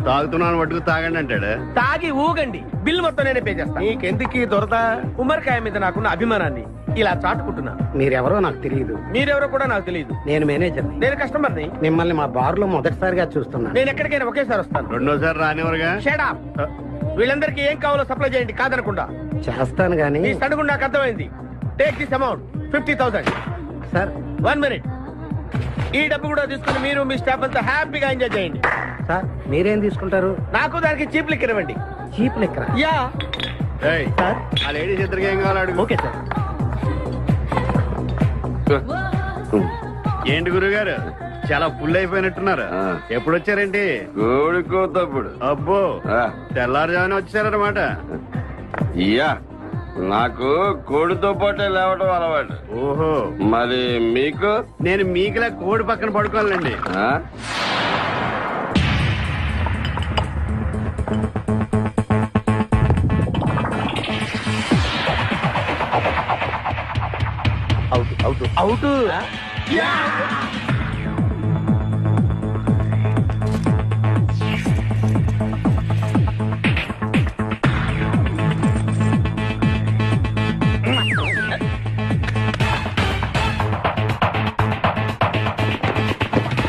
తాగుతున్నాను మటుకు తాగండి అంటాడు. తాగి ఊగండి, బిల్ మొత్తం నేనే పే చేస్తాను. నీకెందుకు దొరద? ఉమర్ ఖయాం మీద నాకున్న అభిమానాన్ని ఇలా చాటుకుంటున్నాను. మీరెవరో నాకు తెలియదు. మీరెవరో కూడా నాకు తెలియదు. నేను మేనేజర్ని. నేను కస్టమర్ని. మిమ్మల్ని మా బార్ లో మొదటిసారిగా చూస్తున్నా. నేను ఎక్కడికైనా ఒకేసారి వస్తాను. రెండోసారి రానివరుగా. Shut up. వీళ్ళందరికీ ఏం కావాలో సప్లై చేయండి, కాదనకుండా. చేస్తాను గానీ. ఈ సడుగు నాకు అర్థమైంది. Take this amount 50,000. Sir 1 minute. ఈ డబ్బు కూడా తీసుకుని మీరు మీ స్టాఫ్ అంతా హ్యాపీగా ఎంజాయ్ చేయండి. సార్ మీరేం తీసుకుంటారు? నాకు దానికి చీప్ లిక్కర్ ఇవ్వండి. Cheap liquor? యా. సార్, ఆ లేడీస్ ఇద్దరికి ఏం కావాలి అడుగు. Okay sir. ఏంటి గురుగారు చాలా ఫుల్ అయిపోయినట్టున్నారు ఎప్పుడు వచ్చారేంటి కోడికోతప్పుడు అబ్బో తెల్లారుజామున వచ్చారనమాట ఇయ్యా నాకు కోడితో పాటే లేవటం అలవాటు. ఓహో మరి మీకు? నేను మీకులా కోడి పక్కన పడుకోవాలండి. Out out out.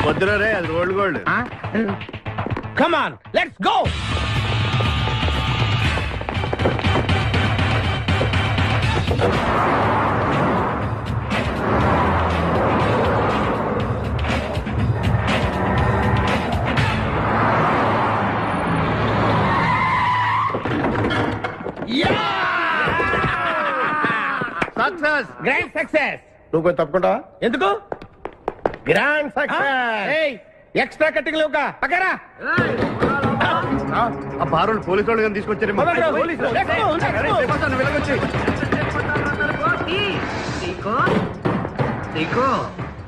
వద్దురా రే, అది rolled gold. Come on let's go. Success, grand success. నువ్వు కొంచెం తప్పుకుంటావా? ఎందుకు? Grand success. ఎక్స్ట్రా కట్టింగ్ లేవుగా పక్కరా. ఆ బారోళ్ళు పోలీసు వాళ్ళు కానీ తీసుకొచ్చారు.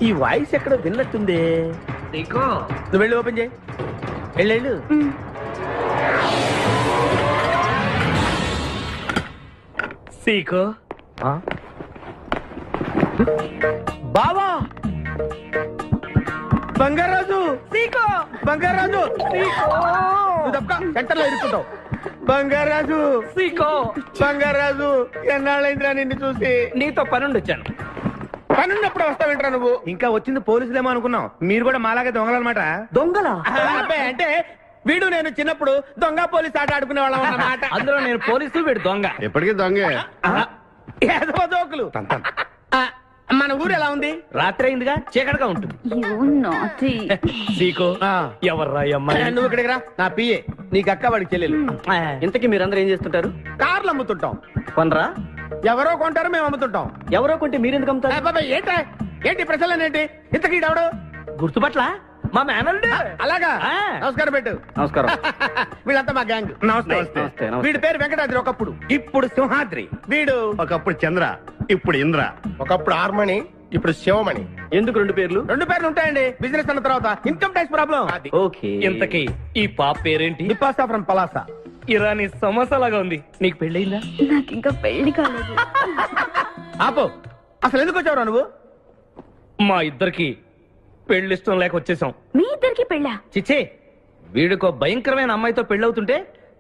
ఈ వాయిస్ ఎక్కడ విన్నట్టుంది. నువ్వు వెళ్ళి ఓపెన్ చేయి. వెళ్ళు. సీకో బావా, బంగారాజు, సీకో బంగారాజు, సీకో నువ్వు తప్ప సెంటర్లో ఇరుక్కుంటావు. బంగారాజు, సీకో బంగారాజు, ఎన్నాళ్ళైందిరా నిన్ను చూసి. నీతో పనుండి వచ్చాను. పనున్నప్పుడు వస్తావేంట్రా నువ్వు? ఇంకా వచ్చింది పోలీసులేమో అనుకున్నాం. మీరు కూడా మాలాగే దొంగలన్నమాట. దొంగలా? అబ్బాయి అంటే వీడు నేను చిన్నప్పుడు దొంగ పోలీసు ఆట ఆడుకునే వాళ్ళం అన్నమాట. అందులో నేను పోలీసు, వీడు దొంగ. ఎప్పటికీ దొంగే. ఏదో జోకులు. మన ఊరు ఎలా ఉంది? రాత్రి అయిందిగా, చీకటిగా ఉంటుంది. సీకో ఎవర్రా అమ్మాయి? నువ్వు ఇక్కడికి రా. నా పిఏ, నీకు అక్క, వాడికి చెల్లెలు. ఇంతకీ మీరందరూ ఏం చేస్తుంటారు? కార్లు అమ్ముతుంటాం. కొనరా? ఎవరో కొంటారు, మేము అమ్ముతుంటాం. ఎవరో కొంటే మీరెందుకు అమ్ముతారు? ఏంటి ప్రశ్నలేంటి? ఇంతకీ ఎవడు? గుర్తుపట్ల మా మేనల్డ్. అలాగా? నమస్కారం పెట్టు. నమస్కారం. వీళ్ళంతా మా గ్యాంగ్. నమస్తే. వీడి పేరు వెంకటాద్రి ఒకప్పుడు, ఇప్పుడు సింహాద్రి. వీడు ఒకప్పుడు చంద్ర, ఇప్పుడు ఇంద్ర. ఒకప్పుడు ఆర్మణి, ఇప్పుడు శివమణి. ఎందుకు రెండు పేర్లు? రెండు పేర్లు ఉంటాయండి. బిజినెస్ అన్న తర్వాత ఇన్కమ్ ట్యాక్స్ ప్రాబ్లం. ఓకే. ఇంతకీ ఈ పాప పేరేంటి? నిపాసా ఫ్రమ్ పలాసా. ఇరానీ సమోసా లాగా ఉంది. నీకు పెళ్ళయిందా? నాకు ఇంకా పెళ్లి కాలేదు. ఆపో, అసలు ఎందుకు వచ్చావురా నువ్వు? మా ఇద్దరికి పెళ్లి ఇష్టం లేక వచ్చేసాం. మీ ఇద్దరికి పెళ్ళా? చిచ్చే, వీడికో భయంకరమైన అమ్మాయితో పెళ్ళవుతుంటే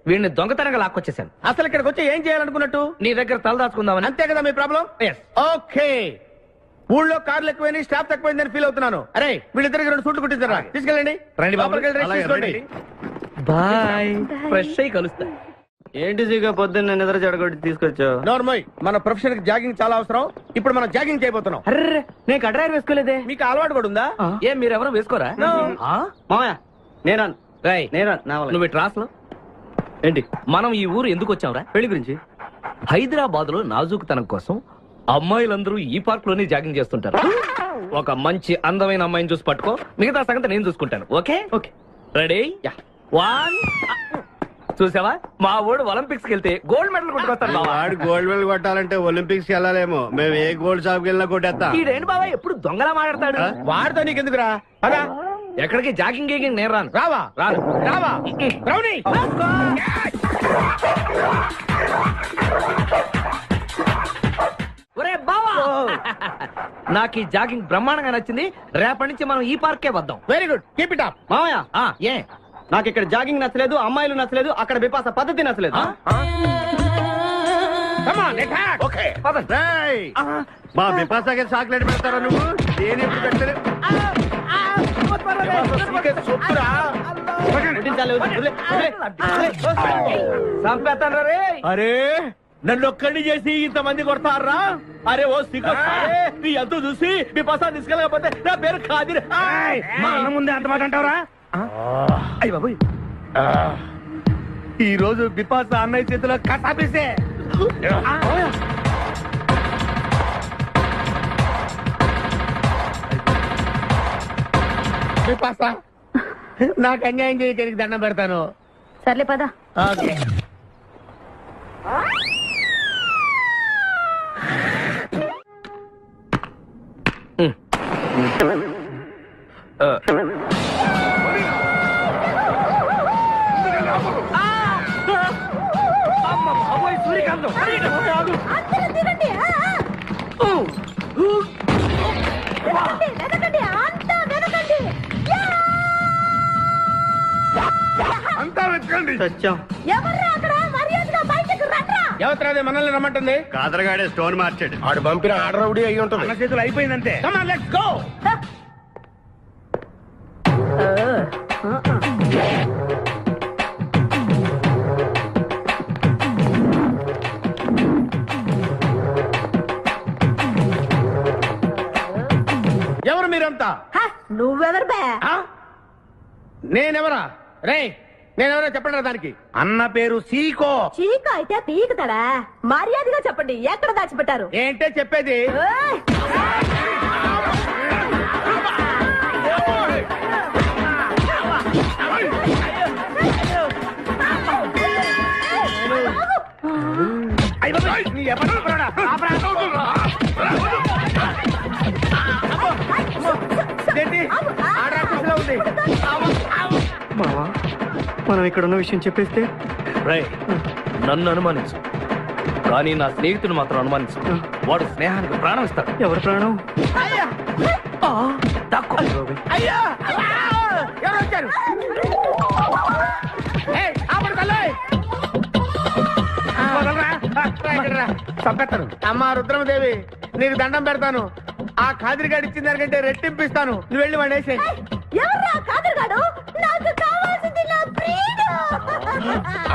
వీడిని దొంగతనంగా లాక్కొచ్చేసాను. అసలు ఇక్కడికి వచ్చి ఏం చేయాలనుకున్నట్టు? నీ దగ్గర తలదాచుకుందామని. అంతే కదా మీ ప్రాబ్లం? ఓకే. ఊళ్ళో కార్లు ఎక్కువైంది, స్టాఫ్ తక్కువైందని ఫీల్ అవుతున్నాను. అరే వీళ్ళిద్దరికి 2 సూట్లు కుట్టించారా? తీసుకెళ్ళండి. బాయ్. ఫ్రెష్ అయ్యి కలుస్తా. ఏంటి సీగా పొద్దున్న నిద్ర చెడగొట్టి తీసుకొచ్చావు? నోర్మోయ్, మన ప్రొఫెషన్ కి జాగింగ్ చాలా అవసరం. ఇప్పుడు మనం జాగింగ్ చేయబోతున్నాం. అర్రే, నేను కడ్రాయర్ వేసుకోలేదే. మీకు అలవాటు కూడా ఉందా? ఏం మీరెవరూ వేసుకోరా? మామయ్య నేరాను. నువ్వు ట్రాస్ లో ఏంటి? మనం ఈ ఊరు ఎందుకు వచ్చావురా? పెళ్లి గురించి. హైదరాబాద్ లో నాజూకుతనం కోసం అమ్మాయిలందరూ ఈ పార్క్ లోనే జాగింగ్ చేస్తుంటారు. ఒక మంచి అందమైన అమ్మాయిని చూసి పట్టుకో, మిగతా సంగతి నేను చూసుకుంటాను. Okay okay. రెడీ? 1. చూసావా, మా ఊడు ఒలింపిక్స్ కి వెళ్తే గోల్డ్ మెడల్ కొట్టుకొస్తాడు. వాడు గోల్డ్ మెడల్ కొట్టాలంటే ఒలింపిక్స్ కి వెళ్ళాలేమో. మేము ఏ గోల్డ్ షాప్ కి వెళ్ళినా కొట్టేస్తాం. ఈడేంటి బాబా ఎప్పుడు దొంగలా మాట్లాడతాడు? వాడితో నీకెందుకురా? అదా ఎక్కడికి జాగింగ్ గీగింగ్ నేను రాను. రావా? రావా? రౌడీ! ఒరే బావా, నాకు ఈ జాగింగ్ బ్రహ్మాండంగా నచ్చింది. రేపటి నుంచి మనం ఈ పార్కే వద్దాం. Very good, keep it up. మామయ్య ఏ నాకు ఇక్కడ జాగింగ్ నచ్చలేదు, అమ్మాయిలు నచ్చలేదు, అక్కడ బిపాస పద్ధతి నచ్చలేదు. మా బిపాసాకి చాక్లెట్ పెడతారా నువ్వు? నేను ఎప్పుడు పెట్టలేదు. అరే నన్ను ఒక్కడిని చేసి ఇంతమంది కొడతారా? అరే ఓ సిగ్గు, నీ ఎంతో చూసి మీ పసా తీసుకెళ్ళకపోతే నా పేరు కాదు. మా అన్న ముందే అంత మాట అంటావరా? అయ్య బాబోయ్, ఈ రోజు బిపాస అన్నయ్య చేతిలో కసాపిస్తే బిపాసా నాకు అన్యాయం చేయడానికి దండం పెడతాను. సర్లే పద. ఓకే. సూర్యకాంతం అందరూ దిగండి. వెనకండి, అంతా వెనకండి. అంతా వెతకండి. ఎవర్రా అక్కడ? మర్యాదగా బయటకు రండ్రా. ఎవరు మనల్ని రమ్మంటుంది? కాదరగాడే స్టోన్ మార్చాడు. ఆడు పంపిన ఆర్డర్ రౌడీ అయి ఉంటుంది. మన చేతులు అయిపోయిందంటే. Come on, let's go. ఎవరు మీరంతా? నువ్వెవరు బే? నేనెవరా? రే నేనెవరో చెప్పండి దానికి. అన్న పేరు సీకో. చీక అయితే పీకుతాడా? మర్యాదగా చెప్పండి, ఎక్కడ దాచిపెట్టారు? ఏంటే చెప్పేది? ఏయ్! మనం ఇక్కడ ఉన్న విషయం చెప్పేస్తే నన్ను అనుమానించు, కానీ నా స్నేహితుడు మాత్రం అనుమానించు. వాడు స్నేహానికి ప్రాణం ఇస్తాడు. ఎవరి ప్రాణం? అయ్యా ఎవరు వచ్చారు? చంపేస్తాను. అమ్మా రుద్రమదేవి, నీకు దండం పెడతాను. ఆ ఖాదిరిగాడు ఇచ్చిన దానికంటే రెట్టింపిస్తాను. నువ్వు వెళ్ళి వాడు వేసేయ్. ఎవర్రా కాదరుగాడు? నాకు కావాల్సింది నా ప్రియుడు.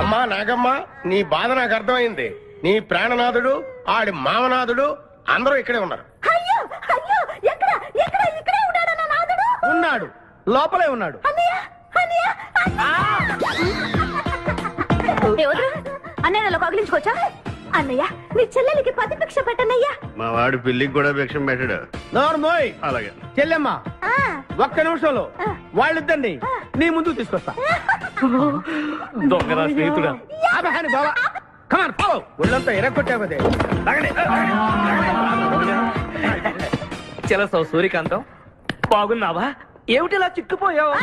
అమ్మా నాగమ్మ, నీ బాధ నాకు అర్థమైంది. నీ ప్రాణనాథుడు, ఆడి మామనాథుడు అందరూ ఇక్కడే ఉన్నారు. అయ్యో అయ్యో, ఎక్కడ ఎక్కడ ఇక్కడే ఉన్నాడు నా నాథుడు? ఉన్నాడు, లోపలే ఉన్నాడు. అన్నయ్య అన్నయ్య అన్నయ్య కగిలించుకోవచ్చా? అన్నయ్య నీ చెల్లెలికి పతి భిక్ష పెట్టనయ్యా. మా వాడు పెళ్లికి కూడా భిక్షం పెట్టాడు. నోర్మోయ్. అలాగే చెల్లెమ్మ, ఒక్క నిమిషంలో వాళ్ళిద్దండి నీ ముందుకు తీసుకొస్తా. దొంగరా స్నేహితుడా. బాబా కమాన్ ఫాలో. ఒళ్ళంతా ఎరగొట్టావదే. చెలసో సూర్యకాంతం, బాగున్నావా? ఏమిటిలా చిక్కుపోయావు?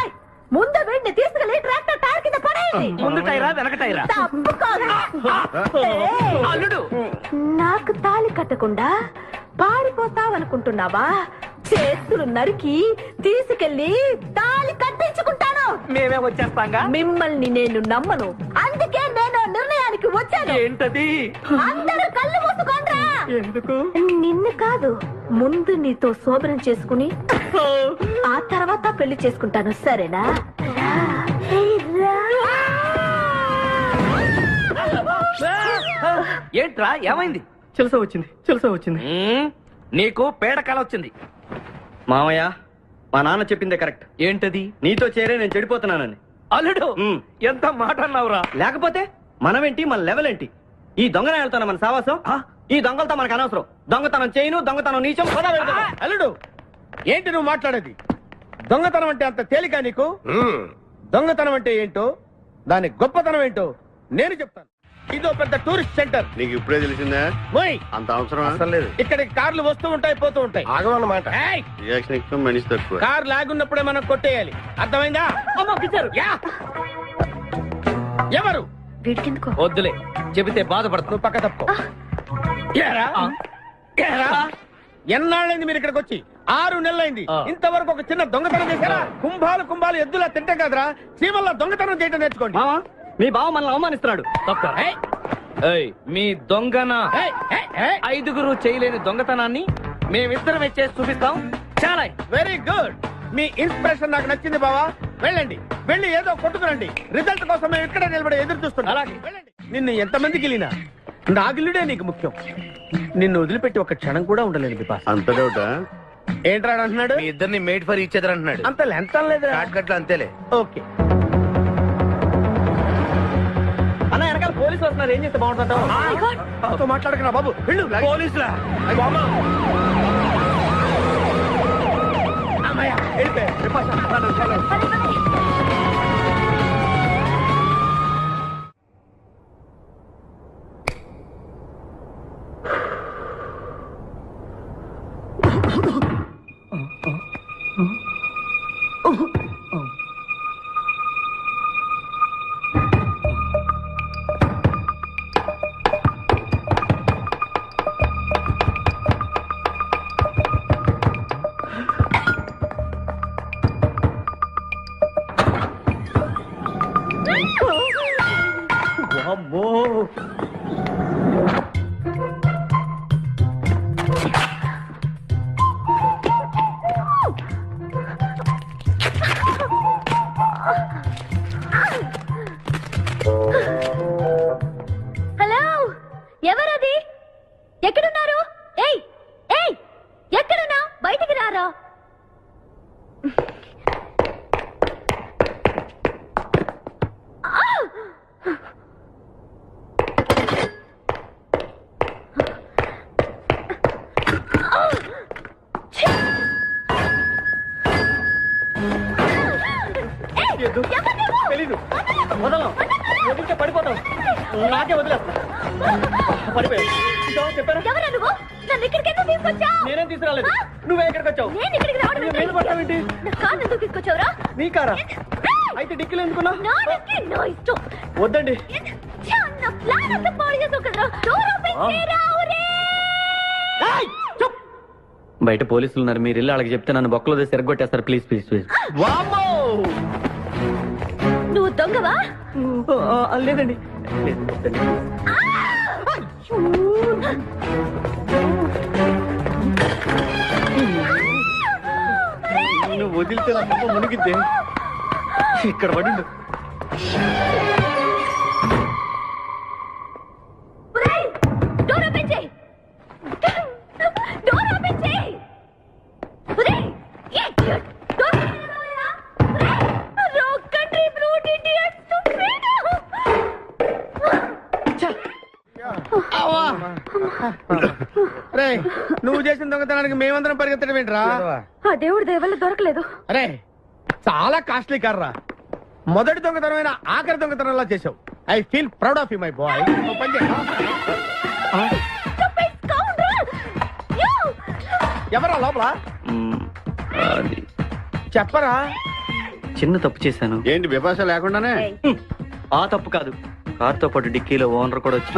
ముందు వీడిని తీసుకెళ్లి ట్రాక్టర్ టైర్ కింద పడేయండి. ముందు టైరా వెనక టైరా? అల్లుడు, నాకు తాళి కట్టకుండా పారిపోతావనుకుంటున్నావా? చేతులు నరికి తీసుకెళ్లి తాళి కట్టించుకుంటాను. మేమే వచ్చేస్తాంగా. మిమ్మల్ని నేను నమ్మను, అందుకే నేను నిర్ణయానికి వచ్చాను. ఏంటది? అందరూ కళ్ళు మూసుకోండ్రా. ఎందుకు? నిన్ను కాదు, ముందు నీతో శోభనం చేసుకుని ఆ తర్వాత పెళ్లి చేసుకుంటాను, సరేనా? ఏంట్రా ఏమైంది? చిలస వచ్చింది. నీకు పేడకాల వచ్చింది. మామయ్య, మా నాన్న చెప్పిందే కరెక్ట్. ఏంటది? నీతో చేరే నేను చెడిపోతున్నానని. అల్లుడు, ఎంత మాట అన్నావురా? లేకపోతే మనమేంటి, మన లెవెల్ ఏంటి? ఈ దొంగనే వెళ్తాను మన సావాసం. ఈ దొంగలతో మనకు అనవసరం. దొంగతనం చేయను, దొంగతనం నీచం. అల్లుడు, ఏంటి నువ్వు మాట్లాడేది? దొంగతనం అంటే అంత తేలిక నీకు? దొంగతనం అంటే ఏంటో, దాని గొప్పతనం ఏంటో నేను చెప్తాను. ఇదో పెద్ద టూరిస్ట్ సెంటర్. నీకు ఇప్పుడే తెలిసిందా? అంత అవసరం అసలు లేదు. ఇక్కడికి కార్లు వస్తూ ఉంటాయి, పోతూ ఉంటాయి. ఆగమన్నమాట. రియాక్షన్ ఎక్కువ, మనిషి తక్కువ. కార్ లాగున్నప్పుడే మనం కొట్టేయాలి, అర్థమైందా? ఎవరు? వద్దులే, చెబితే బాధపడుతూ పక్క తప్పు. ఎన్నాళ్ళైంది మీరు ఇక్కడికి వచ్చి? 6 నెలలైంది. ఇంతవరకు ఒక చిన్న దొంగతనం చేశారా? కుంభాలు ఎద్దులా తింటాం కదరా. చీమల్లా దొంగతనం చేయటం నేర్చుకోండి. మీ బావ మనల్ని అవమానిస్తున్నాడు. మీ దొంగన 5గురు చేయలేని దొంగతనాన్ని మేమిద్దరమే చేసి చూపిస్తాం. చాలా వెరీ గుడ్. మీ ఇన్స్పిరేషన్ నాకు నచ్చింది బావా. వెళ్ళండి, వెళ్ళి ఏదో కొట్టుకురండి. రిజల్ట్ కోసం మేము ఇక్కడే నిలబడి ఎదురు చూస్తున్నాం. అలాగే వెళ్ళండి. నిన్ను ఎంతమంది గిలినా నా గిల్లుడే నీకు ముఖ్యం. నిన్ను వదిలిపెట్టి ఒక క్షణం కూడా ఉండలేదు బిపాస్. అంత డౌటా? ఏంట్రా అంటున్నాడు? మీ ఇద్దరిని మేడ్ ఫర్ ఈచ్ అదర్ అంటున్నాడు. అంత లెంత్ లేదు, షార్ట్కట్లు అంతేలే. ఓకే. అన్న, వెనకాల పోలీసులు వస్తున్నారు. ఏం చేస్తే బాగుంటుందో మాట్లాడుకున్నా బాబు. వెళ్ళు. పోలీసులా? హలో, ఎవరది? ఎక్కడున్నారు? ఏయ్ ఏయ్, ఎక్కడున్నా? బయటికి రారా. తెలీదు, వదలం, వదిలితే పడిపోతాం. నాకే వదిలేస్తా. పడిపోయావు. చెప్పారా? ఎవరా నువ్వు? నన్ను ఇక్కడికి ఎందుకు తీసుకొచ్చావు? నేనేం తీసుకురాలేదు. నువ్వే ఎక్కడికి వచ్చావు? నేను ఇక్కడికి రావడం నేను పడతావేంటి? నా కారు ఎందుకు తీసుకొచ్చావురా? నీ కారా? అయితే డిక్కీలు ఎందుకున్నా? నా డిక్కీ నా ఇష్టం. వద్దండి. నా ప్లాన్ అంతా పాడు చేసావు కదరా. డోర్ ఓపెన్ చేయరా. బయట పోలీసులు ఉన్నారు, మీరు ఇల్లు వాళ్ళకి చెప్తే నన్ను బొక్కలో తీసి ఎరగొట్టేస్తారు. Please please please. నువ్వు దొంగవా? లేదండి. నువ్వు వదిలితే నా తప్ప మునిగిద్దే. ఇక్కడ పడిండు. డోర్ ఓపెన్ చేయి. డోర్ ఓపెన్ చేయి. Wrong country brute idiot stupid. రే, నువ్వు చేసిన దొంగతనానికి మేమందరం పరిగెత్తడం ఏంట్రా? ఆ దేవుడి దయ వల్ల దొరకలేదు. అరే, చాలా కాస్ట్లీ కార్రా. మొదటి దొంగతనమైన ఆఖరి దొంగతనంలా చేసావు. I feel proud of you my boy. ఎవరా లోపల? చెప్పరా. చిన్న తప్పు చేశాను. ఏంటి విపాస లేకుండానే? ఆ తప్పు కాదు, కారుతో పాటు డిక్కీలో ఓనర్ కూడా వచ్చి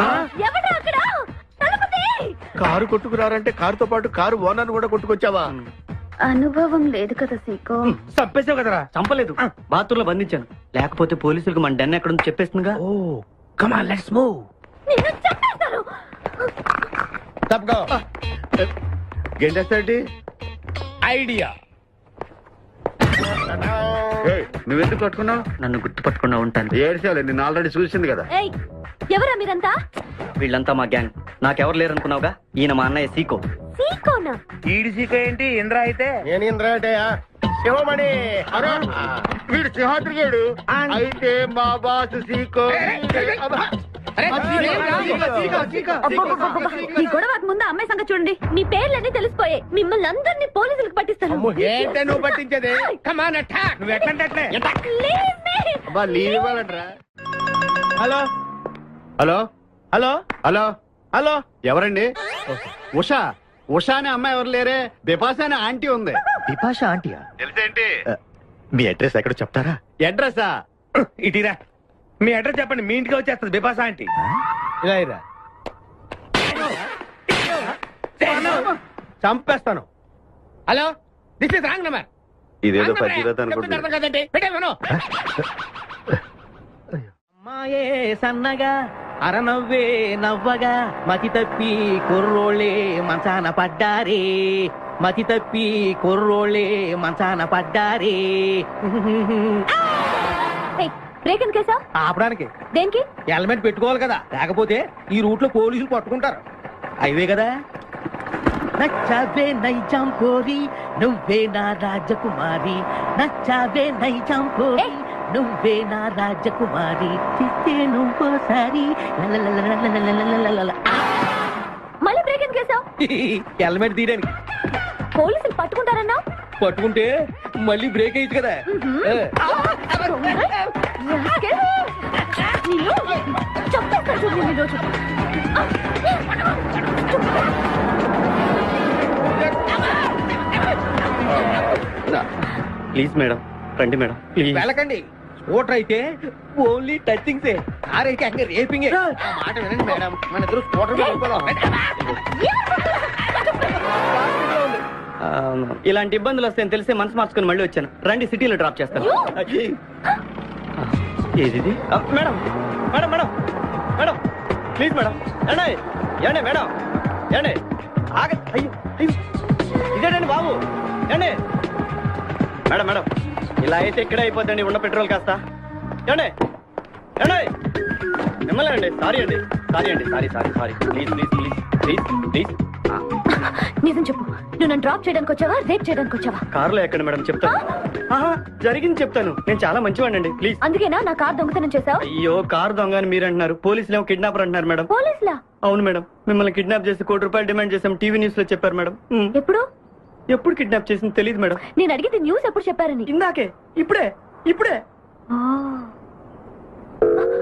కారు కొట్టుకురారంటే కారుతో పాటు కారు ఓనర్ కూడా కొట్టుకొచ్చావా? అనుభవం లేదు కదా సీకో. చంపేసావు కదరా? చంపలేదు, బాత్రూంలో బంధించాను. లేకపోతే పోలీసులకు మన డెన్ ఎక్కడ చెప్పేస్తుందిగా. Oh come on let's move. నిన్ను చంపేస్తారు. తప్పుకో. గెంటేస్తాంటి ఐడియా. నువ్వెందుకు పట్టుకున్నావు? నన్ను గుర్తుపట్టకుండా ఉంటాను. ఏడ్చాలి, నిన్ను ఆల్రెడీ చూసింది కదా. ఏయ్, ఎవరా మీరంతా? వీళ్ళంతా మా గ్యాంగ్. నాకెవరు లేరనుకున్నావుగా, ఈయన మా అన్నయ్య సీకో. సీకోనా? ఈడి సీకో ఏంటి? ఇంద్ర అయితే నేను ఇంద్ర అంటే శివమణి. వీడు సింహాద్రిగాడు అయితే మా బాస్ సీకో. ఈ గొడవకు ముందు అమ్మాయి సంగతి చూడండి. మీ పేర్లన్నీ తెలిసిపోయాయి. మిమ్మల్ని అందరినీ పోలీసులకు పట్టిస్తాను. ఏంటే నువ్వు పట్టించేది? కమాన్ అటాక్. నువ్వు ఎట్లంటే లీవ్ ఇవ్వాలంటరా. Hello hello hello hello hello, ఎవరండి? ఉషా. ఉషా అనే అమ్మాయి ఎవరు లేరే, బిపాస అనే ఆంటీ ఉంది. బిపాష ఆంటీయా? తెలుసేంటి? మీ అడ్రస్ ఎక్కడ చెప్తారా? అడ్రసా? ఇటీరా, మీ అడ్రస్ చెప్పండి, మీ ఇంటికి వచ్చేస్తుంది బిపాస ఆంటీ. ఇలా ఇరా, చంపేస్తాను. Hello, this is wrong number. ఇదేదో పచ్చిరత అనుకుంటున్నా. అర్థం కదండి, పెట్టేమను. అమ్మాయే సన్నగా అరనవ్వే నవ్వగా మతి తప్పి కుర్రోళ్ళే మంచాన పడ్డారే. మతి తప్పి కుర్రోళ్ళే మంచాన పడ్డారే. బ్రేక్ ఎందుకేసా? ఆపడానికి. దేనికి? హెల్మెట్ పెట్టుకోవాలి కదా, లేకపోతే ఈ రూట్ లో పోలీసులు పట్టుకుంటారు. అయివే కదా. నచ్చావే నైజాం కోరి నువ్వే నా రాజకుమారి. నచ్చావే నైజాం కోరి నువ్వే నా రాజకుమారి. చిత్తే నువ్వోసారి. మళ్ళీ బ్రేక్ ఎందుకేసా? హెల్మెట్ తీయడానికి. పోలీసులు పట్టుకుంటారన్నా? పట్టుకుంటే మళ్ళీ బ్రేక్ అయ్యింది కదా. ప్లీజ్ మేడం, రండి మేడం, ప్లీజ్. వెళ్ళకండి. స్కూటర్ అయితే ఓన్లీ టచింగ్సే, కార్ అయితే అక్కడ రేపింగే. మాట వినండి మేడం, మన ఇద్దరు స్కూటర్ మీద వెళ్ళిపోదాం. ఇలాంటి ఇబ్బందులు వస్తాయని తెలిసే మనసు మార్చుకుని మళ్ళీ వచ్చాను. రండి, సిటీలో డ్రాప్ చేస్తాను. ఏది madam? Madam madam madam please madam. ఏండి ఏండి మేడం, ఏండి ఆగ. అయ్యో అయ్యో, ఇదేంటండి బాబు, ఏండి మేడం మేడం, ఇలా అయితే ఇక్కడే అయిపోద్దండి ఉన్న పెట్రోల్ కాస్త. ఏండి ఏండి మిమ్మల్ని అండి, సారీ అండి, సారీ అండి, sorry sorry sorry, please please please please please. నిజం చెప్పు, నువ్వు నన్ను డ్రాప్ చేయడానికి వచ్చావా, రేప్ చేయడానికి వచ్చావా? కారులో ఎక్కడ మేడం, చెప్తాను. జరిగింది చెప్తాను. నేను చాలా మంచివాడిని అండి, ప్లీజ్. అందుకేనా నా కార్ దొంగతనం చేశావు? అయ్యో, కారు దొంగ అని మీరు అంటున్నారు, పోలీసులు ఏమో కిడ్నాపర్ అంటున్నారు మేడం. పోలీసులా? అవును మేడం, మిమ్మల్ని కిడ్నాప్ చేసి ₹1 డిమాండ్ చేసాం, టీవీ న్యూస్ లో చెప్పారు మేడం. ఎప్పుడు? ఎప్పుడు కిడ్నాప్ చేసింది తెలియదు మేడం. నేను అడిగితే న్యూస్ ఎప్పుడు చెప్పారని. ఇందాకే, ఇప్పుడే ఇప్పుడే.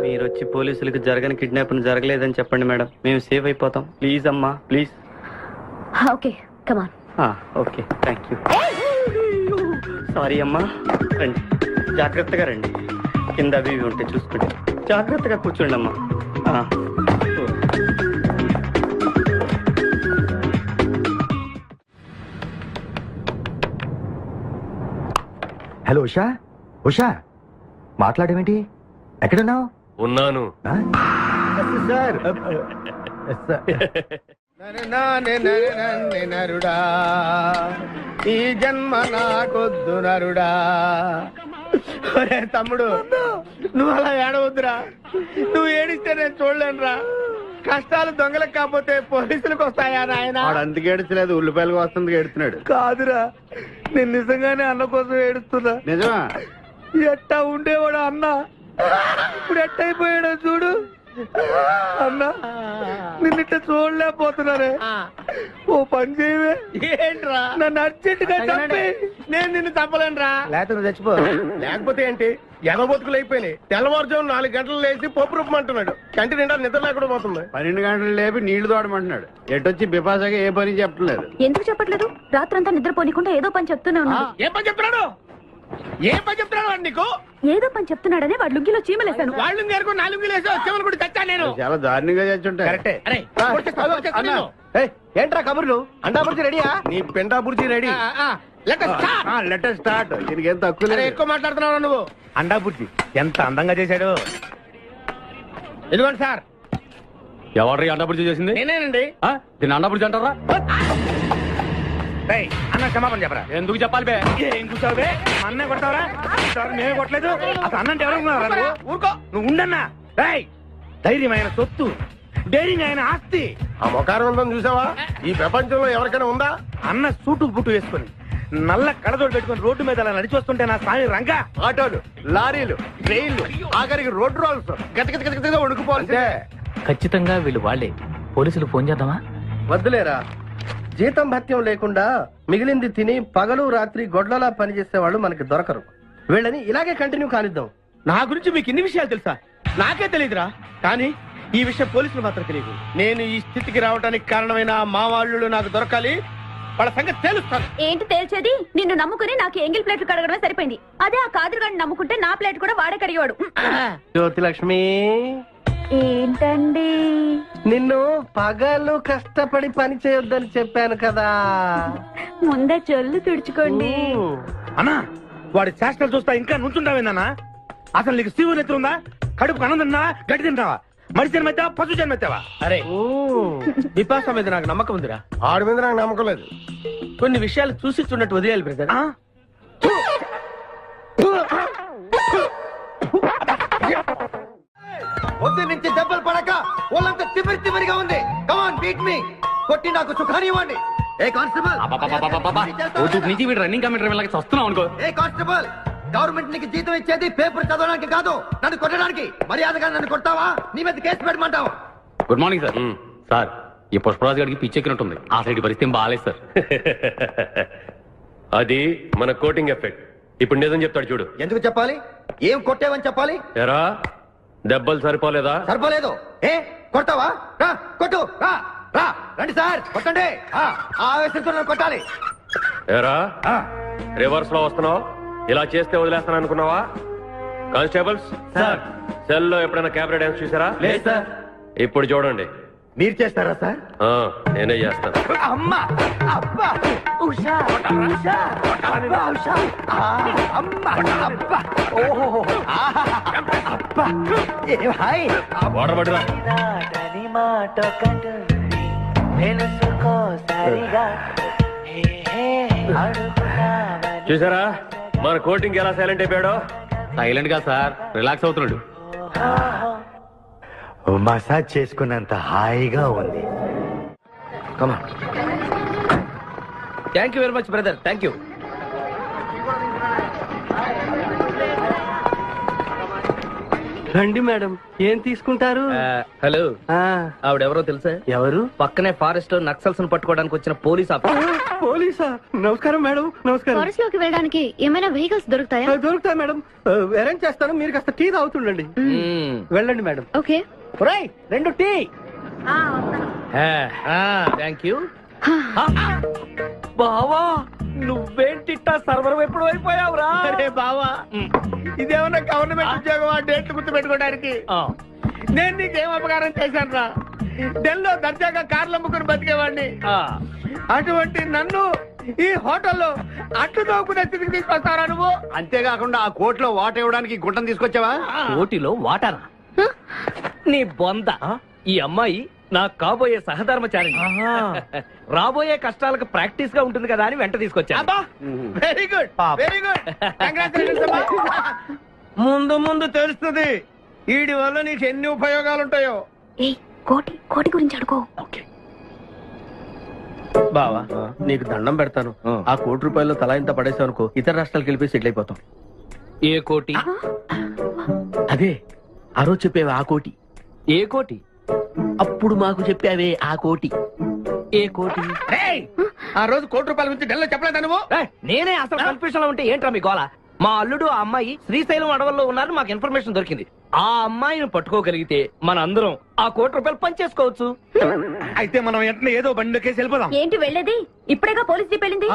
మీరు వచ్చి పోలీసులకు జరగని కిడ్నాప్ జరగలేదని చెప్పండి మేడం, మేము సేవ్ అయిపోతాం. ప్లీజ్ అమ్మా, please. Okay, come on. Okay, thank you. Sorry అమ్మా, రండి, జాగ్రత్తగా రండి. కింద అవి ఇవి ఉంటే చూసుకోండి, జాగ్రత్తగా కూర్చోండి అమ్మా. హలో ఉషా, ఉషా మాట్లాడేమిటి? ఎక్కడున్నావు? ఉన్నాను సార్. నరుడా, ఈ జన్మ నాకొద్దు నరుడా. తమ్ముడు, నువ్వు అలా ఏడవద్దురా. నువ్వు ఏడిస్తే నేను చూడలేనురా. కష్టాలు దొంగలకు కాకపోతే పోలీసులకు వస్తాయా నాయన? అందుకే ఏడ్చలేదు, ఉల్లిపాయలకు వస్తుంది ఏడుతున్నాడు. కాదురా, నేను నిజంగానే అన్న కోసం ఏడుస్తున్నా. నిజమా? ఎట్టా ఉండేవాడు అన్న, ఇప్పుడు ఎట్టయిపోయాడో చూడు. అన్నా, నిన్నిట్ట చూడలేకపోతున్నానే. ఓ పని చేయవే. ఏంట్రా? నన్ను అర్జెంటుగా చంపి. నేను నిన్ను చంపలేనురా. లేకపోతే నువ్వు చచ్చిపో. లేకపోతే ఏంటి, ఎగబొతుకులు అయిపోయినాయి. తెల్లవారుజాము 4 గంటలు లేచి పప్పు రూపమంటున్నాడు. కంటి నిండా నిద్ర లేకుండా పోతుంది. 12 గంటలు లేపి నీళ్లు తోడమంటున్నాడు. ఎటొచ్చి బిపాసగా ఏ పని చెప్పట్లేదు. ఎందుకు చెప్పట్లేదు? రాత్రంతా నిద్రపోనీకుండా ఏదో పని చెప్తూనే ఉన్నాడు. ఏ పని చెప్తున్నాడు? ఏ పని చెప్తున్నాడు వాడు నీకు? ఏదో పని చెప్తున్నాడని వాడు లుంగిలో చీమలేశాను. వాళ్ళు నేర్కు 4 లుంగిలేసి చీమలు కూడా చచ్చా నేను. చాలా దారుణంగా చచ్చుంటాయి. కరెక్టే. ఏంట్రా కబుర్లు? అండా బుర్జీ రెడీయా? నీ పెండా బుర్జీ రెడీ. Letter start. దీనికి ఏం తక్కువ లేదు. ఎక్కువ మాట్లాడుతున్నావు నువ్వు. అండా బుర్జీ ఎంత అందంగా చేశాడు. ఇదిగోండి సార్. ఎవరు అండబుర్జీ చేసింది? నేనేనండి. దీన్ని అండబుర్జీ అంటారా? అన్న క్షమాపణ చెప్పరా. ఎందుకు చెప్పాలి బే? ఏం కూర్చోవు బే? అన్నే కొడతావరా? మేమే కొట్టలేదు. అసలు అన్నంటే ఎవరు? ఊరుకో, నువ్వు ఉండన్నా. ధైర్యమైన సొత్తు, డైరింగ్ అయిన ఆస్తి. ఆ మొకారం ఉందని చూసావా? ఈ ప్రపంచంలో ఎవరికైనా ఉందా? అన్న సూటు బుట్టు వేసుకుని నల్ల కళ్ళతోడు పెట్టుకుని రోడ్డు మీద అలా నడిచి వస్తుంటే నా స్వామి రంగా. ఆటోలు, లారీలు, ట్రైన్లు, ఆఖరికి రోడ్ రోల్స్ గతగతగతగా ఉడుకుపోతే. ఖచ్చితంగా వీళ్ళు వాళ్ళే. పోలీసులు ఫోన్ చేద్దామా? వద్దులేరా, జీతం భత్యం లేకుండా మిగిలింది తిని పగలు రాత్రి గొడ్లలా పనిచేసే వాళ్ళు మనకి దొరకరు. వీళ్ళని ఇలాగే కంటిన్యూ కానిద్దాం. నా గురించి మీకు ఇన్ని విషయాలు తెలుసా? నాకే తెలియదురా. కానీ ఈ విషయం పోలీసులు మాత్రం తెలియదు. నేను ఈ స్థితికి రావడానికి కారణమైన మా వాళ్ళు నాకు దొరకాలి. వాళ్ళ సంగతి తెలుస్తాను. ఏంటి తేల్చేది? నిన్ను నమ్ముకుని నాకు ఎంగిల్ ప్లేట్లు కడగడమే సరిపోయింది. అదే ఆ కాదురుగాడిని నమ్ముకుంటే నా ప్లేట్ కూడా వాడే కడిగేవాడు. జ్యోతిలక్ష్మి, ఏంటండి? నిన్ను పగలు కష్టపడి పని చేయొద్దని చెప్పాను కదా. ముందే చొల్లు తుడుచుకోండి. అన్నా, వాడి చేష్టలు చూస్తా ఇంకా నుంచుంటావేందన్నా? అసలు నీకు శివుని ఎత్తుందా? కడుపు అన్నం తిన్నా, గడ్డి తింటావా? మనిషి జన్మెత్తావా, పశు జన్మెత్తావా? అరే, విపాస మీద నాకు నమ్మకం ఉందిరా. ఆడి మీద నాకు నమ్మకం లేదు. కొన్ని విషయాలు చూసి చూడట్టు వదిలేయాలి బ్రదర్. పొద్దు నుంచి దెబ్బలు పడక ఒళ్ళంతా తిమిరిగా ఉంది. కమాన్ బీట్ మీ. కొట్టి నాకు సుఖాన్ని ఇవ్వండి. ఏ కానిస్టేబుల్, నుంచి వీడు రన్నింగ్ కమిటీ వస్తున్నావు అనుకో. ఏ కానిస్టేబుల్, గవర్నమెంట్ నీకు జీతం ఇచ్చేది పేపర్ చదవడానికి కాదు, నన్ను కొట్టడానికి. మర్యాదగా నన్ను కొడతావా, నీ మీద కేసు పెట్టమంటావా? Good morning sir. సార్, ఈ పుష్పరాజు గారికి పిచ్చెక్కినట్టుంది. ఆ సైడ్ పరిస్థితి బాగాలేదు సార్. అది మన కోటింగ్ ఎఫెక్ట్. ఇప్పుడు నిజం చెప్తాడు చూడు. ఎందుకు చెప్పాలి? ఏం కొట్టావని చెప్పాలి? ఎరా దెబ్బలు సరిపోలేదా? సరిపోలేదు. ఏ కొడతావా? రా కొట్టు. రా రా రండి సార్ కొట్టండి. ఆవేశంతో నన్ను కొట్టాలి. ఎరా రివర్స్ లో వస్తున్నావు. ఇలా చేస్తే వదిలేస్తాను అనుకున్నావా? కానిస్టేబుల్స్ సెల్ లో ఎప్పుడైనా కెమెరా డాన్స్ చూసారా? లేదు సార్. ఇప్పుడు చూడండి. మీరు చేస్తారా సార్? నేనే చేస్తాను. అమ్మా అబ్బా ఉషా ఉషా అబ్బా ఉషా అమ్మా అబ్బా ఓహో అబ్బా ఏ భాయ్ వాడబడిరా. మాట తెలుసుకో సరిగా చూసారా మన కోటింగ్ ఎలా సైలెంట్ అయిపోయాడో? సైలెంట్ గా సార్, రిలాక్స్ అవుతున్నాడు. మసాజ్ చేసుకున్నంత హాయిగా ఉంది. కమా. Thank you very much brother, thank you. రండి మేడం, ఏం తీసుకుంటారు? హలో, ఆవిడెవరో తెలుసా? ఎవరు? పక్కనే ఫారెస్ట్ లో నక్సల్స్ పట్టుకోవడానికి వచ్చిన పోలీస్ ఆఫీసర్. పోలీసా? నమస్కారం మేడం. నమస్కారం. ఫారెస్ట్ లోకి వెళ్ళడానికి ఏమైనా వెహికల్స్ దొరుకుతాయా? దొరుకుతాయి మేడం, అరేంజ్ చేస్తాను. మీరు కాస్త టీ తాగుతుండండి. వెళ్ళండి madam. Okay. 2 tea. Thank you. బావా నువ్వేంటిట్టా సర్వర్ ఎప్పుడు అయిపోయావురా? అరే బావా, ఇదేమన్నా గవర్నమెంట్ ఉద్యోగం? డేట్లు గుర్తు పెట్టుకోవడానికి నేను నీకేం అపకారం చేశాను రా? ఢిల్లీలో దర్జాగా కార్లు అమ్ముకుని బతికేవాడిని. అటువంటి నన్ను ఈ హోటల్లో అట్లు తోకునే స్థితికి తీసుకొస్తారా నువ్వు? అంతేకాకుండా ఆ కోర్టులో వాట ఇవ్వడానికి గుంటను తీసుకొచ్చావా? కోటిలో వాటారా? నీ బొంద. ఈ అమ్మాయి నా కాబోయే సహధర్మచారి. రాబోయే కష్టాలకు ప్రాక్టీస్ గా ఉంటుంది కదా అని వెంట తీసుకొచ్చా. Very good, very good. ముందు ముందు తెలుస్తుంది వీడి వల్ల నీకు ఎన్ని ఉపయోగాలు ఉంటాయో. కోటి గురించి అడుకో. బావా నీకు దండం పెడతాను. ఆ ₹1 తలా ఇంత పడేసావు అనుకో, ఇతర రాష్ట్రాలకు వెళ్ళిపోయి సెటిల్ అయిపోతాం. ఏ కోటి? అదే ఆ రోజు చెప్పేవే ఆ కోటి. ఏ కోటి? అప్పుడు మాకు చెప్పావే ఆ కోటి. ఏ కోటి? ఆ రోజు ₹1 గురించి ఢిల్లీలో చెప్పలేదా నువ్వు? నేనే అసలు కన్ఫ్యూషన్ లో ఉంటే ఏంట్రా మీ గోల? మా అల్లుడు ఆ అమ్మాయి శ్రీశైలం అడవుల్లో ఉన్నారని మాకు ఇన్ఫర్మేషన్ దొరికింది. ఆ అమ్మాయిని పట్టుకోగలిగితే మన అందరం ఆ ₹1 పనిచేసుకోవచ్చు. అయితే మనం వెంటనే ఏదో బండికేసి వెళ్ళిపోదాం. ఏంటి వెళ్ళేది? ఇప్పుడేగా పోలీస్ జీప్ వెళ్ళింది.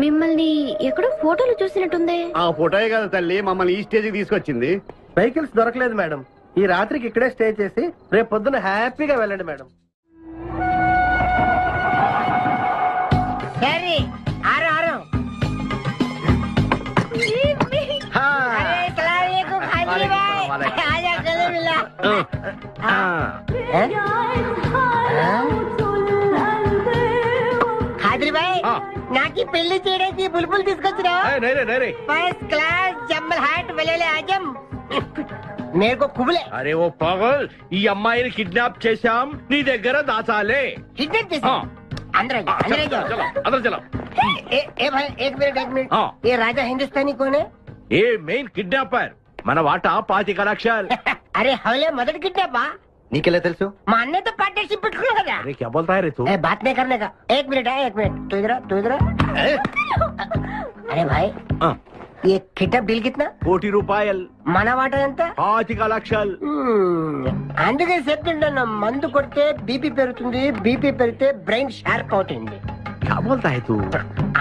మిమ్మల్ని ఎక్కడో ఫోటోలు చూసినట్టుంది. ఆ ఫోటోయే కదా తల్లి మమ్మల్ని ఈ స్టేజ్ తీసుకొచ్చింది. వెహికల్స్ దొరకలేదు మేడం. ఈ రాత్రికి ఇక్కడే స్టే చేసి రేపు పొద్దున హ్యాపీగా వెళ్ళండి మేడం. నాకు పెళ్లి చేయడానికి బుల్బుల్ తీసుకొచ్చినా? ఫస్ట్ క్లాస్ జంబల్ హాట్ వెళ్ళలే ఆజం మేరకు కుబులే. అరే ఓ పాగల్, ఈ అమ్మాయిని కిడ్నాప్ చేశాం, నీ దగ్గర దాచాలే. కిడ్నాప్ చేశాం? अंदर चलो। ए भाई एक मिनट ये राजा हिंदुस्तानी कौन है? ये मेन किडनैपर మన వాటా 25 లక్షలు. अरे हवले मदद किडनैपा నీకెలా తెలుసు? మా అన్నతో పార్ట్నర్షిప్ పెట్టుకున్నా కదా. अरे क्या बोलता है रे तू? बात नहीं करने का. एक मिनट तू इधर अरे भाई ये किडनैप डील कितना? ₹1 మన వాటా ఎంత? 25 లక్షలు. అందుకే చెప్తుంటాను, మందు కొడితే బీపీ పెరుగుతుంది, బీపీ పెరిగితే బ్రెయిన్ షార్ప్ అవుతుంది. क्या बोलता है तू?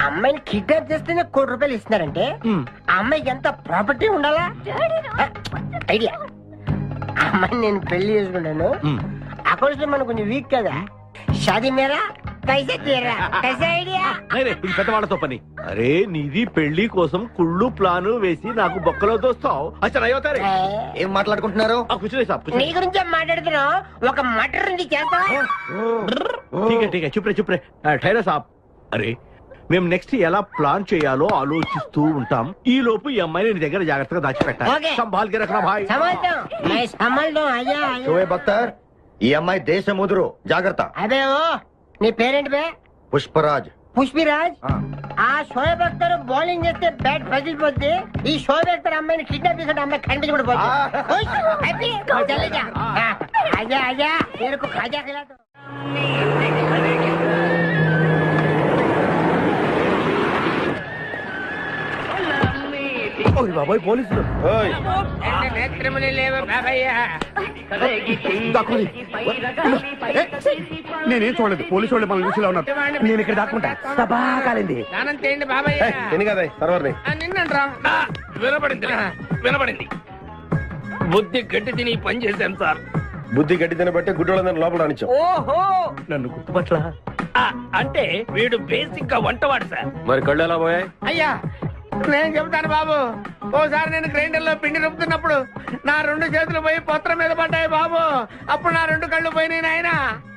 అమ్మాయిని కిడ్నాప్ చేస్తేనే ₹1 ఇస్తున్నారంటే ఆ అమ్మాయికి ఎంత ప్రాపర్టీ ఉండాలా? ఐడియా. అమ్మాయిని నేను పెళ్లి చేసుకుంటాను, అకౌంట్స్ లో మనకు కొంచెం వీక్ కదా. షాదీ మేరా పైసా తీరా కైసా ఐడియా? ఇది పెద్దవాళ్ళతో పని. అరే నీది పెళ్లి కోసం కుళ్ళు ప్లాను వేసి నాకు బొక్కలో దోస్తావు. అచ్చా అయ్యోతారే ఏం మాట్లాడుకుంటున్నారు? నీ గురించే మాట్లాడుతున్నావు. ఒక మటర్ ఉంది చేస్తావా? ठीक है चुप रे ठहरा साहब. అరే మేము నెక్స్ట్ ఎలా ప్లాన్ చేయాలో ఆలోచిస్తూ ఉంటాం. ఈ లోపు ఈ అమ్మాయిని నీ దగ్గర జాగ్రత్తగా దాచిపెట్టాలి. సంభాల్ కే రఖనా భాయ్. షోయబ్ అఖ్తర్, ఈ అమ్మాయి దేశ ముదురు, జాగ్రత్త. అదే నీ పేరేంటి బే? పుష్పరాజ్. పుష్పిరాజ్? ఆ షోయబ్ అఖ్తర్ బౌలింగ్ చేస్తే బ్యాట్ పగిలిపోద్ది. ఈ షోయబ్ అఖ్తర్ అమ్మాయిని కిడ్నాప్ చేసిన అమ్మాయి కనిపించి కూడా పోతుంది. ఆజా మేరకు ఖాజా ఖిలా దో. బాబోయ్ పోలీసులు. నేనేం చూడలేదు, పోలీసు వాళ్ళు మన చూసిలా ఉన్నారు. నేను ఇక్కడ దాక్కుంటా. సభా కాలింది. వినపడింది. బుద్ధి గట్టి తిని పని చేశాను సార్. బుద్ధి గట్టి తినబట్టే గుడ్డోళ్ళందరూ లోపల రానిచ్చాం. ఓహో, నన్ను గుర్తుపట్ల. అంటే వీడు బేసిక్ గా వంటవాడు సార్. మరి కళ్ళు ఎలా పోయాయి? అయ్యా నేను చెబుతాను బాబు. ఓసారి నేను గ్రైండర్ లో పిండి రుబ్బుతున్నప్పుడు నా 2 చేతులు పోయి పత్రం మీద పడ్డాయి బాబు. అప్పుడు నా 2 కళ్ళు పోయినాయి నాయన.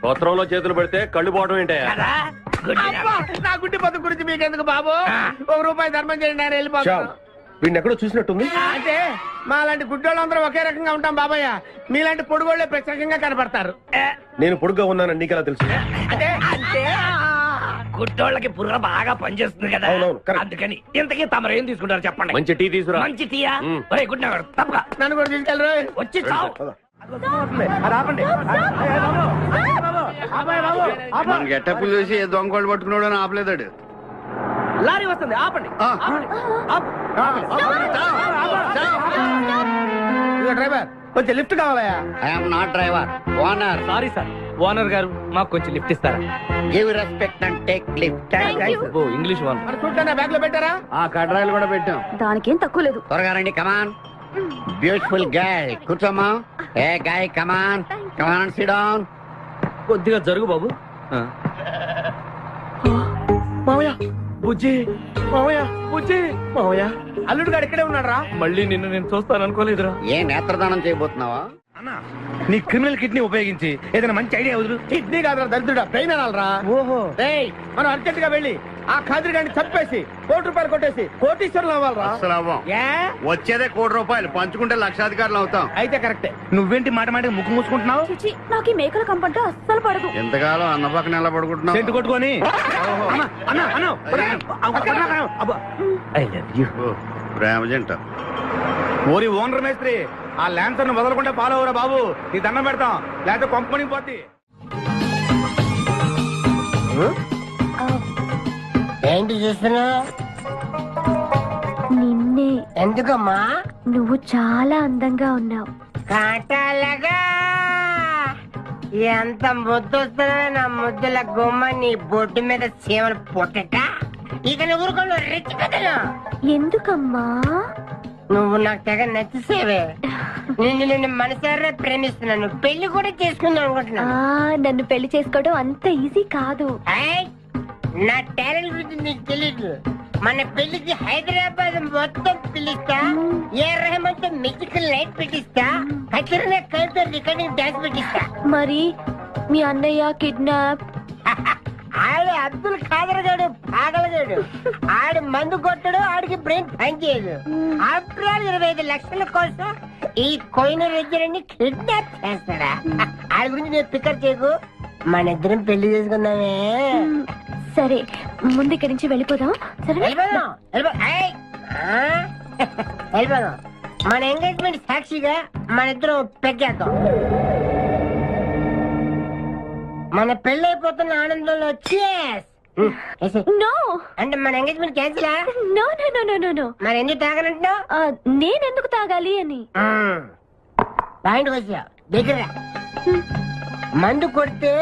పత్రంలో చేతులు పెడితే కళ్ళు పోవడం ఏంటయ్యా? నా గుడ్డి పత్తు గురించి మీకెందుకు బాబు? ₹1 ధర్మం చేయండి, నేను వెళ్ళిపోతాను. వీడిని ఎక్కడో చూసినట్టుంది. అంటే మా లాంటి గుడ్డోళ్ళందరూ ఒకే రకంగా ఉంటాం బాబయ్య. మీలాంటి పొడుగోళ్లే ప్రత్యేకంగా కనపడతారు. నేను పొడుగ్గా ఉన్నానని నీకెలా తెలుసు? అంటే గుడ్డోళ్ళకి బుర్ర బాగా పనిచేస్తుంది కదా, అందుకని. ఇంతకీ తమరు ఏం తీసుకుంటారు చెప్పండి. మంచి టీ తీసుకురా. మంచి టీయా? గుడ్ నగర్ తప్పగా నన్ను కూడా తీసుకెళ్ళరు. వచ్చి చావు. మన గెట్టప్పులు చూసి ఏ దొంగోళ్ళు పట్టుకున్నాడు అని ఆపలేదాడు. లారీ వస్తుంది, ఆపండి. డ్రైవర్ కొంచెం లిఫ్ట్ కావాలయా? I'm not driver, owner. Sorry sir, owner గారు మాకు కొంచెం లిఫ్ట్ ఇస్తారా? Give respect and take lift. English one. మరి చూడండి, బ్యాగ్ లో పెట్టారా? ఆ కడ్రాయిలు కూడా పెట్టాం. దానికేం తక్కువ లేదు. త్వరగా రండి, కమాన్. బ్యూటిఫుల్ గర్ల్, కూర్చోమ్మా. ఏ గాయ్, కమాన్ కమాన్, సిట్ డౌన్. కొద్దిగా జరుగు బాబు. మావయ్య, బుజ్జి. మావయ్య, బుజ్జి. మావయ్య, అల్లుడు గారు ఇక్కడే ఉన్నాడు రా. మళ్ళీ నిన్ను నేను చూస్తాను అనుకోలేదురా. ఏ నేత్రదానం చేయబోతున్నావా? నీ క్రిమినల్ కిడ్నీ ఉపయోగించి ఏదైనా మంచి ఐడియా వదులు. కిడ్నీ కాదురా దరిద్రుడా, బ్రెయిన్ అనాలరా. ఓహో, మనం అర్జెంట్ గా వెళ్ళి ఆ ఖాదిరి గారిని చంపేసి ₹1 కొట్టేసి కోటీశ్వరులు అవ్వాలరా. అసలు అవ్వం. వచ్చేదే ₹1 పంచుకుంటే లక్షాధికారులు అవుతాం. అయితే కరెక్టే. నువ్వేంటి మాట మాట ముక్కు మూసుకుంటున్నావు? చిచి, నాకు ఈ మేకల కంపంటే అస్సలు పడదు. ఎంతకాలం అన్న పక్కన ఎలా పడుకుంటున్నావు? సెంటు కొట్టుకొని. ప్రేమ జంట. ఓరి ఓనర్ మేస్త్రి, ఆ ల్యాన్సర్ వదలకుండా ఫాలో అవరా బాబు. నీ దండం పెడతాం, లేకపోతే కొంపని పోద్ది. ఏంటి చూస్తున్నా? నిన్నే. ఎందుకమ్మా? నువ్వు చాలా అందంగా ఉన్నావు. కాటాలగా ఎంత ముద్దు వస్తుందో నా ముద్దుల గుమ్మ నీ బొడ్డు మీద చీమలు పొట్టట. ఇక నువ్వు రెచ్చి కదను. ఎందుకమ్మా? నువ్వు నాకు తెగ నచ్చేసేవే. నిన్ను మనసారా ప్రేమిస్తున్నాను, పెళ్లి కూడా చేసుకుందాం అనుకుంటున్నా. నన్ను పెళ్లి చేసుకోవడం అంత ఈజీ కాదు. నా టాలెంట్ గురించి నీకు తెలియదు. మన పెళ్లికి హైదరాబాద్ మొత్తం పిలుస్తా, ఏ రెహమాన్ తో మ్యూజికల్ నైట్ పెట్టిస్తా, ఖచ్చితంగా కలితో రికార్డింగ్ డాన్స్ పెట్టిస్తా. మరి మీ అన్నయ్య కిడ్నాప్? ఆడు అబ్దుల్ ఖాదర్ గాడు పాగలగాడు. ఆడు మందు కొట్టడు, ఆడికి బ్రెయిన్ పనిచేయదు. ఆఫ్టర్ ఆల్ 25 లక్షల కోసం ఈ కోయిన రెడ్డిని కిడ్నాప్ చేస్తాడా? ఆడి గురించి నేను పికప్ చేయకు, మన ఇద్దరం పెళ్లి చేసుకుందామే. సరే, ముందు ఇక్కడి నుంచి వెళ్ళిపోదాం. సరే, వెళ్ళిపోదాం. మన ఎంగేజ్మెంట్ సాక్షిగా మన ఇద్దరం పెగ్గేద్దాం. మన పెళ్ళైపోతున్న ఆనందంలో నో అంటే మన engagement cancel. No no no no no no. మరి ఎందుకు తాగనంటున్నావు? నేనెందుకు తాగాలి అని. పాయింట్ వచ్చా దగ్గర. మందు కొడితే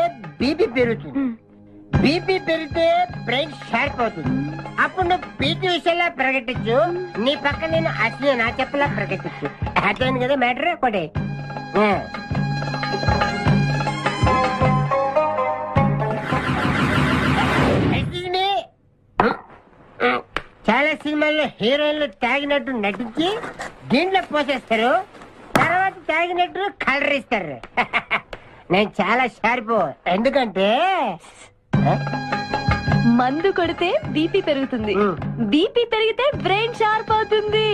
బీపీ పెరుగుతుంది, బీపీ పెరిగితే బ్రెయిన్ షార్ప్ అవుతుంది. అప్పుడు నువ్వు పీటీ విషయంలో ప్రకటించు, నీ పక్క నేను అసలు నా చెప్పలా ప్రకటించు. అర్థమైంది కదా మ్యాటర్? ఒకటి చాలా సినిమాల్లో హీరోయిన్లు తాగినట్టు నటించి దీంట్లో పోసేస్తారు, తర్వాత తాగినట్టు కలర్ ఇస్తారు. నేను చాలా షార్ప్, ఎందుకంటే మందు కొడితే బీపీ పెరుగుతుంది, బీపీ పెరిగితే బ్రెయిన్ షార్ప్ అవుతుంది.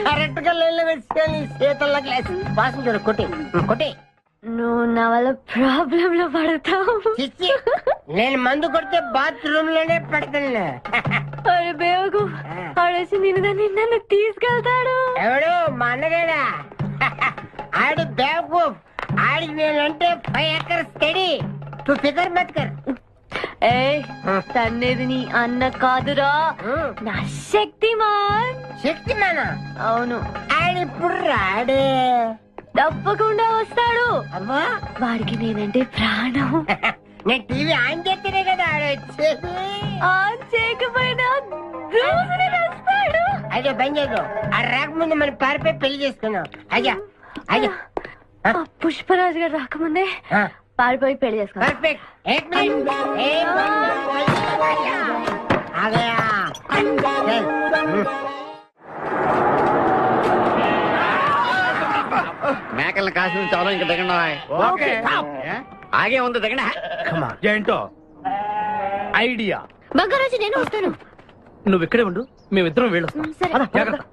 కరెక్ట్ గా లైన్లో పెట్టి చేతుల్లో గ్లాస్ వాసన చూడు. కొట్టి కొట్టి. నువ్వు నా వల్ల ప్రాబ్లం లో పడతావు. నేను మందు కొడితే బాత్రూమ్ లోనే పడతాను. బేవకు ఆడేసి నన్ను తీసుకెళ్తాడు. ఎవడు? మా అన్నగాడా? ఆడు బేవకు. ఆడికి నేనంటే 5 acres స్టడీ. తు ఫికర్ మత్ కర్. తన్నేది నీ అన్న కాదురా నా శక్తిమాన్. శక్తిమానా? అవును. ఆడిప్పుడు రాడే. తప్పకుండా వస్తాడు. అమ్మా వాడికి నేనంటే ప్రాణం. నేను టీవీ ఆన్ చేస్తేనే కదా ఆడొచ్చేది. ఆన్ చేయకపోయినా వస్తాడు. అయ్యా బంద్ చేద్దాం. ఆ రాకముందు మనం పారిపోయి పెళ్లి చేసుకున్నాం. అయ్యా అయ్యా పుష్పరాజు గారు రాకముందే పారిపోయి పెళ్లి చేసుకున్నాం. పర్ఫెక్ట్. एक मिनट आ गया. మేకల్ని కాసి చాలు ఇంకా దిగండి. ఆగే ఉంది దిగండి. ఏంటో ఐడియా. బంగారాజు నేను వస్తాను. నువ్వు ఇక్కడే ఉండు, మేమిద్దరం వెళ్ళొస్తాం. సరే. జాగ్రత్త.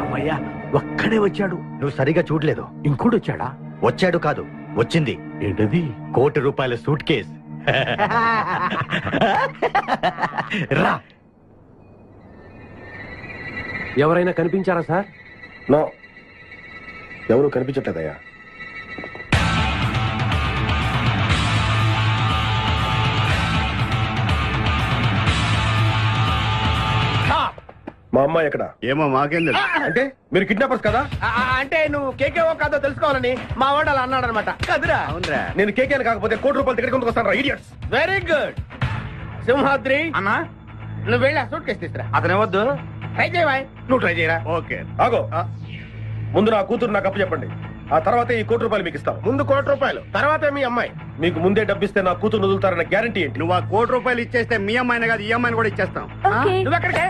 అమ్మయ్యా ఒక్కడే వచ్చాడు. నువ్వు సరిగా చూడలేదు. ఇంకోటి వచ్చాడా? వచ్చాడు కాదు, వచ్చింది. ఏంటది? ₹1,00,00,000 సూట్ కేస్. రా. ఎవరైనా కనిపించారా సార్? నో, ఎవరు కనిపించట్లేదయ్యా. మా అమ్మాయి ఎక్కడ? ఏమో మాకేం తెలుసు. అంటే మీరు కిడ్నాపర్స్ కదా? అంటే నువ్వు కేకేవో కాదో తెలుసుకోవాలని మా వాడు అలా అన్నాడు అనమాట. కదురా. అవునరా. నేను కేకేని కాకపోతే ₹1,00,00,000 టికెట్ కొందుకు వస్తాను. ఇడియట్స్. Very good. సింహాద్రి అన్నా నువ్వు వెళ్ళి ఆ సూట్ కేసు తీసుకురా. అతనే వద్దు. ట్రై చేయవా? నువ్వు ట్రై చేయరా. ఓకే. ఆగో, ముందు నా కూతురు నాకు అప్పు చెప్పండి. ఆ తర్వాత ఈ ₹1,00,00,000 మీకు ఇస్తాం. ముందు ₹1,00,00,000, తర్వాత మీ అమ్మాయి. మీకు ముందే డబ్బిస్తే నా కూతురు వదులుతారన్న గ్యారంటీ ఏంటి? నువ్వు ఆ ₹1,00,00,000 ఇచ్చేస్తే మీ అమ్మాయిని కాదు ఈ అమ్మాయిని కూడా ఇచ్చేస్తాం. నువ్వు ఎక్కడికే?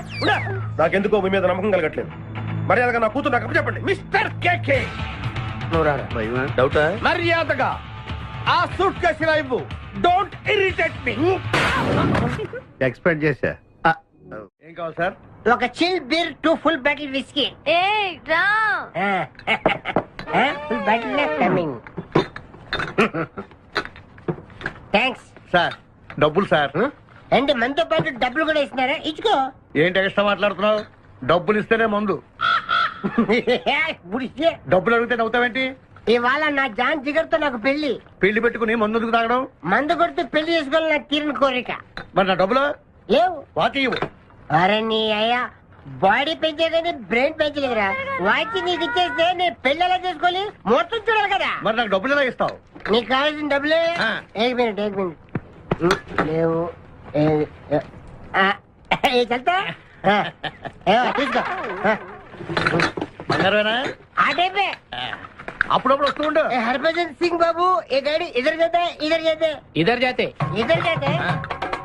నాకెందుకో మీ మీద నమ్మకం కలగట్లేదు. మర్యాదగా నా కూతురు నాకు అప్పు చెప్పండి. మిస్టర్ కేకే నువ్వు రారా. డౌటా? మర్యాదగా ఆ సూట్ కేసు ఇలా ఇవ్వు. Don't irritate me. ఎక్స్పెక్ట్ చేశా. ఏం కావాలి సార్? ఒక chill beer 2 full bottle whisky. రా. Full bottle coming. Thanks sir డబ్బులు సార్. అంటే మనతో పాటు డబ్బులు కూడా ఇస్తున్నారా? ఇచ్చుకో. ఏంటి ఎక్స్ట్రా మాట్లాడుతున్నావు? డబ్బులు ఇస్తేనే మందు. గుడిసే. డబ్బులు అడిగితే నవ్వుతావేంటి? ఇవాళ నా జాన్ జిగర్తో నాకు పెళ్లి. పెళ్లి పెట్టుకుని మందు ఎందుకు తాగడం? మందు కొడితే పెళ్లి చేసుకోవాలి నా తీరిన కోరిక. మరి నా డబ్బులు లేవు. వాకి ఇవ్వు. అరే నీ అయ్యా బాడీ పెంచే కానీ బ్రెయిన్ పెంచలేదురా. వాచి నీకు ఇచ్చేస్తే నేను పెళ్లి ఎలా చేసుకోవాలి? మొత్తం చూడాలి కదా. మరి నాకు డబ్బులు ఎలా ఇస్తావు? నీకు కావాల్సిన డబ్బులే. ఏక్ మినిట్ లేవు. చల్తా తీసుకో. బంగారమేనా? ఆ టైపే. అప్పుడప్పుడు వస్తూ ఉండు. हरभजन सिंह बाबू ये गाड़ी इधर जाता है इधर जाते हैं इधर जाते हैं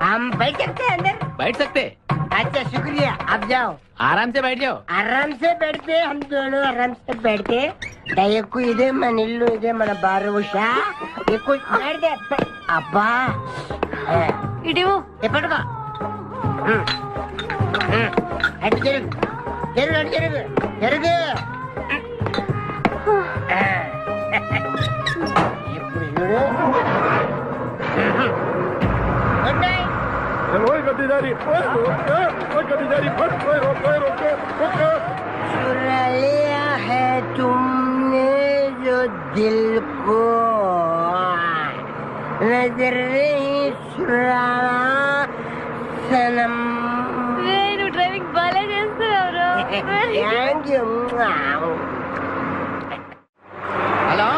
हम बैठ सकते हैं अंदर? बैठ सकते? अच्छा शुक्रिया. आप जाओ. आराम से बैठ जाओ. आराम से बैठते हम दोनों आराम से बैठते. దయకు ఇదే మన ఇల్లు, ఇదే మన బారు ఉషా. ఎక్కువ అబ్బా ఇడివో ఎప్పటికో అటు జరుగు జరుగు అటు జరుగు జరుగు. ఇప్పుడు చూడు. Good night. चुरा लिया है तुमने जो दिल को, नजर नहीं चुराना सनम. నేను డ్రైవింగ్ బాగా చేస్తున్నావు. Thank you. హలో,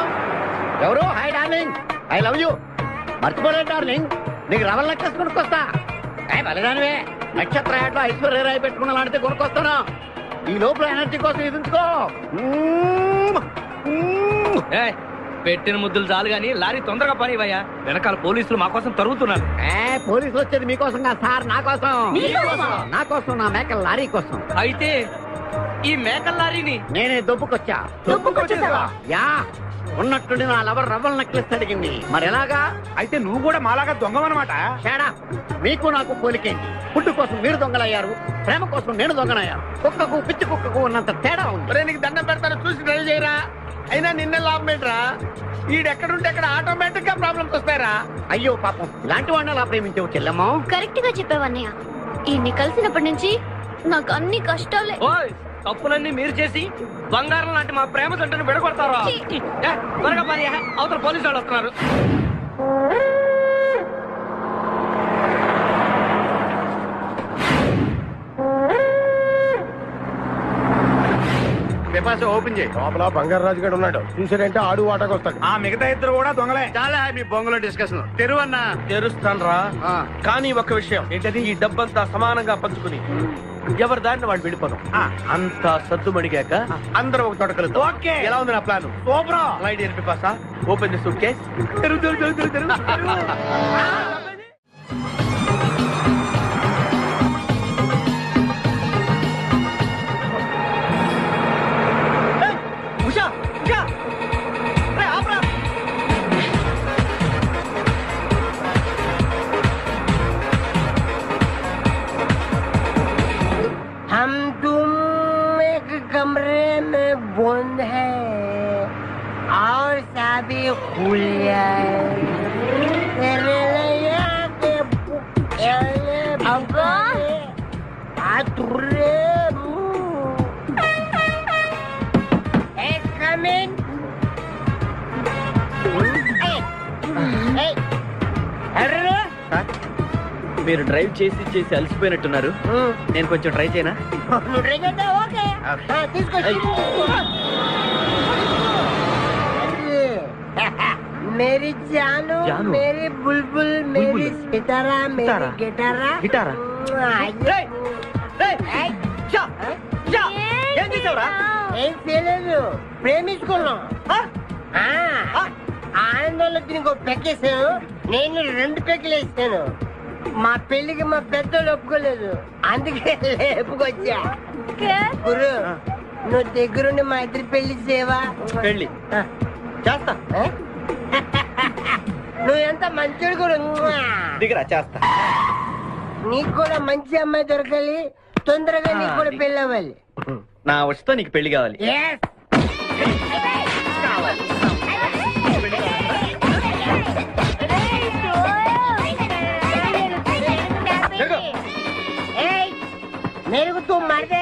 ఎవరు? Hi darling, I love you. మర్చిపోలేదు డార్లింగ్, నీకు రవల్ నెక్లెస్ కొనుక్కొస్తా. బలిదానివే, నక్షత్ర యాడ్లో ఐశ్వర్యరాయ్ పెట్టుకున్న లాంటిది కొనుక్కొస్తాను. ఈ లోపల ఎనర్జీ కోసం ఎదుర్కో. పెట్టిన ముద్దులు చాలు గాని లారీ తొందరగా పని ఇవ్వయ్యా. వెనకాల పోలీసులు మా కోసం తరుగుతున్నారు. పోలీసులు వచ్చేది మీకోసం కాదు సార్, నా కోసం. నా కోసం, నా మేకల లారీ కోసం. అయితే ఈ మేకల లారీని నేనే దొబ్బుకొచ్చా. యా, ఉన్నట్టుండి నా లవర్ రవ్వల్ నెక్లెస్ అడిగింది. మరి ఎలాగా? అయితే నువ్వు కూడా మాలాగా దొంగవన్నమాట. తేడా మీకు నాకు పోలికేంటి? ఫుడ్ కోసం మీరు దొంగలయ్యారు, ప్రేమ కోసం నేను దొంగనయ్యాను. కుక్కకు పిచ్చి కుక్కకు ఉన్నంత తేడా ఉంది. నీకు దండం పెడతాను, చూసి డ్రైవ్ చేయరా. అయినా నిన్న లాభం ఏంట్రా? ఈడెక్కడుంటే అక్కడ ఆటోమేటిక్ గా ప్రాబ్లమ్స్ వస్తాయరా. అయ్యో పాపం, ఇలాంటి వాడిని అలా ప్రేమించవు చెల్లెమ్మో. కరెక్ట్ గా చెప్పావన్నయ్య. ఇన్ని కలిసినప్పటి నుంచి నాకు అన్ని కష్టాలే. తప్పులన్నీ మీరు చేసి బంగారం లాంటి మా ప్రేమ జంటను విడగొడతారా? త్వరగా పని, అవతల పోలీసు వాళ్ళు వస్తున్నారు. ఓపెన్ చేయి. లోపల బంగారు రాజు గారు ఉన్నాడు. చూసాడంటే ఆడు వాటకు వస్తాడు. ఆ మిగతా ఇద్దరు కూడా దొంగలే. చాలా మీ బొంగులో డిస్కషన్ తెరువన్నా. తెరుస్తాను రా. కానీ ఒక విషయం ఏంటది, ఈ డబ్బంతా సమానంగా పంచుకుని ఎవరి దారిని వాడు వెళ్ళిపోదాం. అంతా సద్దు మడిగాక అందరం ఒక తోట కలుద్దాం. ఓకే. ఎలా ఉంది నా ప్లాన్? సూపర్. లైట్ ఎరిపి పాసా. Open the suitcase. Usha Usha రే ఆపరా. हम तुम एक कमरे में बंद है और सभी खुल जाए तेरे लिए के अब्बा आतुरे एक कमिंग अरे మీరు డ్రైవ్ చేసి చేసి అలసిపోయినట్టున్నారు. నేను కొంచెం ట్రై చేయనా? నువ్వు ట్రై చేద్దాం. ఓకే తీసుకో. मेरी जानू, मेरी बुलबुल, मेरी सितारा, मेरी गिटारा. గిటారా? ఏం చేసావురా? ఏం చేయలేదు, ప్రేమించుకున్నాం. ఆనందంలో దీనికి ఒక పెక్కేసాను, నేను 2 పెక్కలు వేసాను. మా పెళ్లికి మా పెద్దలు ఒప్పుకోలేదు, అందుకే లేపుకొచ్చా. గురు నువ్వు దగ్గరుండి మా ఇద్దరి పెళ్లి చేయవా? పెళ్లి చేస్తా. నువ్వు ఎంత మంచోడు గురు. దిగరా చేస్తా. నీకు కూడా మంచి అమ్మాయి దొరకాలి, తొందరగా నీకు కూడా పెళ్లి అవ్వాలి. నా వచ్చతో నీకు పెళ్లి కావాలి. मेरे को तुम मार दे.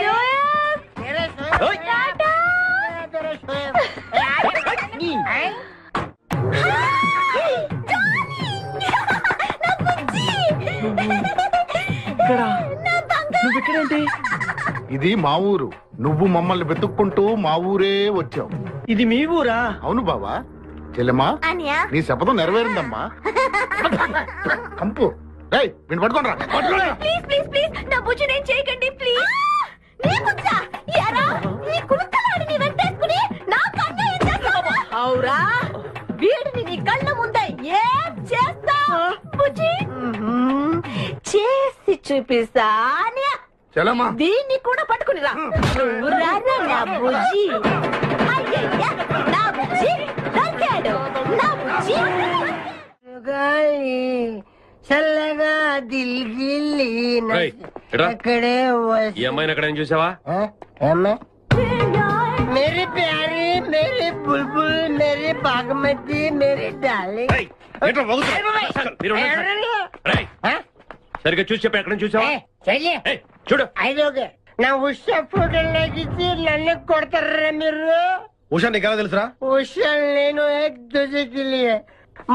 ఇది మా ఊరు. నువ్వు మమ్మల్ని వెతుక్కుంటూ మా ఊరే వచ్చావు. ఇది మీ ఊరా? అవును బావా. చెల్లెమ్మా నీ శపథం నెరవేరిందమ్మా. కంపు వీడిని పట్టుకోండి రా. ప్లీజ్ ప్లీజ్ ప్లీజ్ నా బుజ్జి నేను చేయకండి ప్లీజ్. నీ బుజ్జా యారా ఈ కులతలాడిని వెంటేసుకుని నా కన్న ఏం చేస్తావు? అవురా వీడిని నీ కళ్ళ ముందే ఏం చేస్తావు బుజ్జి? చేసి చూపిస్తానే. చెల్లమ్మా దీన్ని కూడా పట్టుకుని రా. రారా నా బుజ్జి. అయ్యయ్యా నా బుజ్జి దొరికాడు. నా బుజ్జి చల్లగా దిల్గిల్లి అక్కడే ఈ అమ్మాయిని ఎక్కడ చూసావా? मेरी प्यारी, मेरी बुलबुल, मेरी बागमती, मेरी डार्लिंग. సరిగ్గా చూసి చెప్పి ఎక్కడ చూసావా? చూడు ఐదోగే నా ఉషా ఫోటోలు లాగిచ్చి నన్ను కొడతారా మీరు? ఉషా నీకు ఎలా తెలుసురా? ఉషా నేను ఏక్ దూజేకి లియే.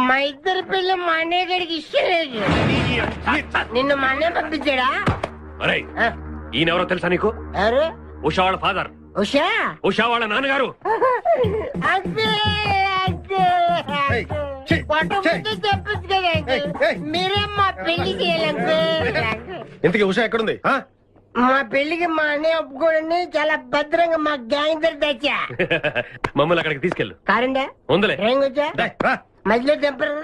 మా ఇద్దరి పిల్ల మా అన్నయ్య గారికి ఇష్టం లేదు. నిన్ను మా అన్నయ్య పంపించాడా? ఈయనెవరో తెలుసా నీకు? ఎవరు? ఉషా వాళ్ళ ఫాదర్. ఉషా? ఉషా వాళ్ళ నాన్నగారు. మీరే మా పెళ్లి చేయాలంటే. ఇంతకీ ఉషా ఎక్కడుంది? మా పెళ్లికి మా అన్నయ్య ఒప్పుకోండి, చాలా భద్రంగా మా గ్యాంగ్ దగ్గర తెచ్చా. మమ్మల్ని అక్కడికి తీసుకెళ్ళు. కారండా ఉందిలే. ఏం వచ్చా మధ్యలో తెంపరు.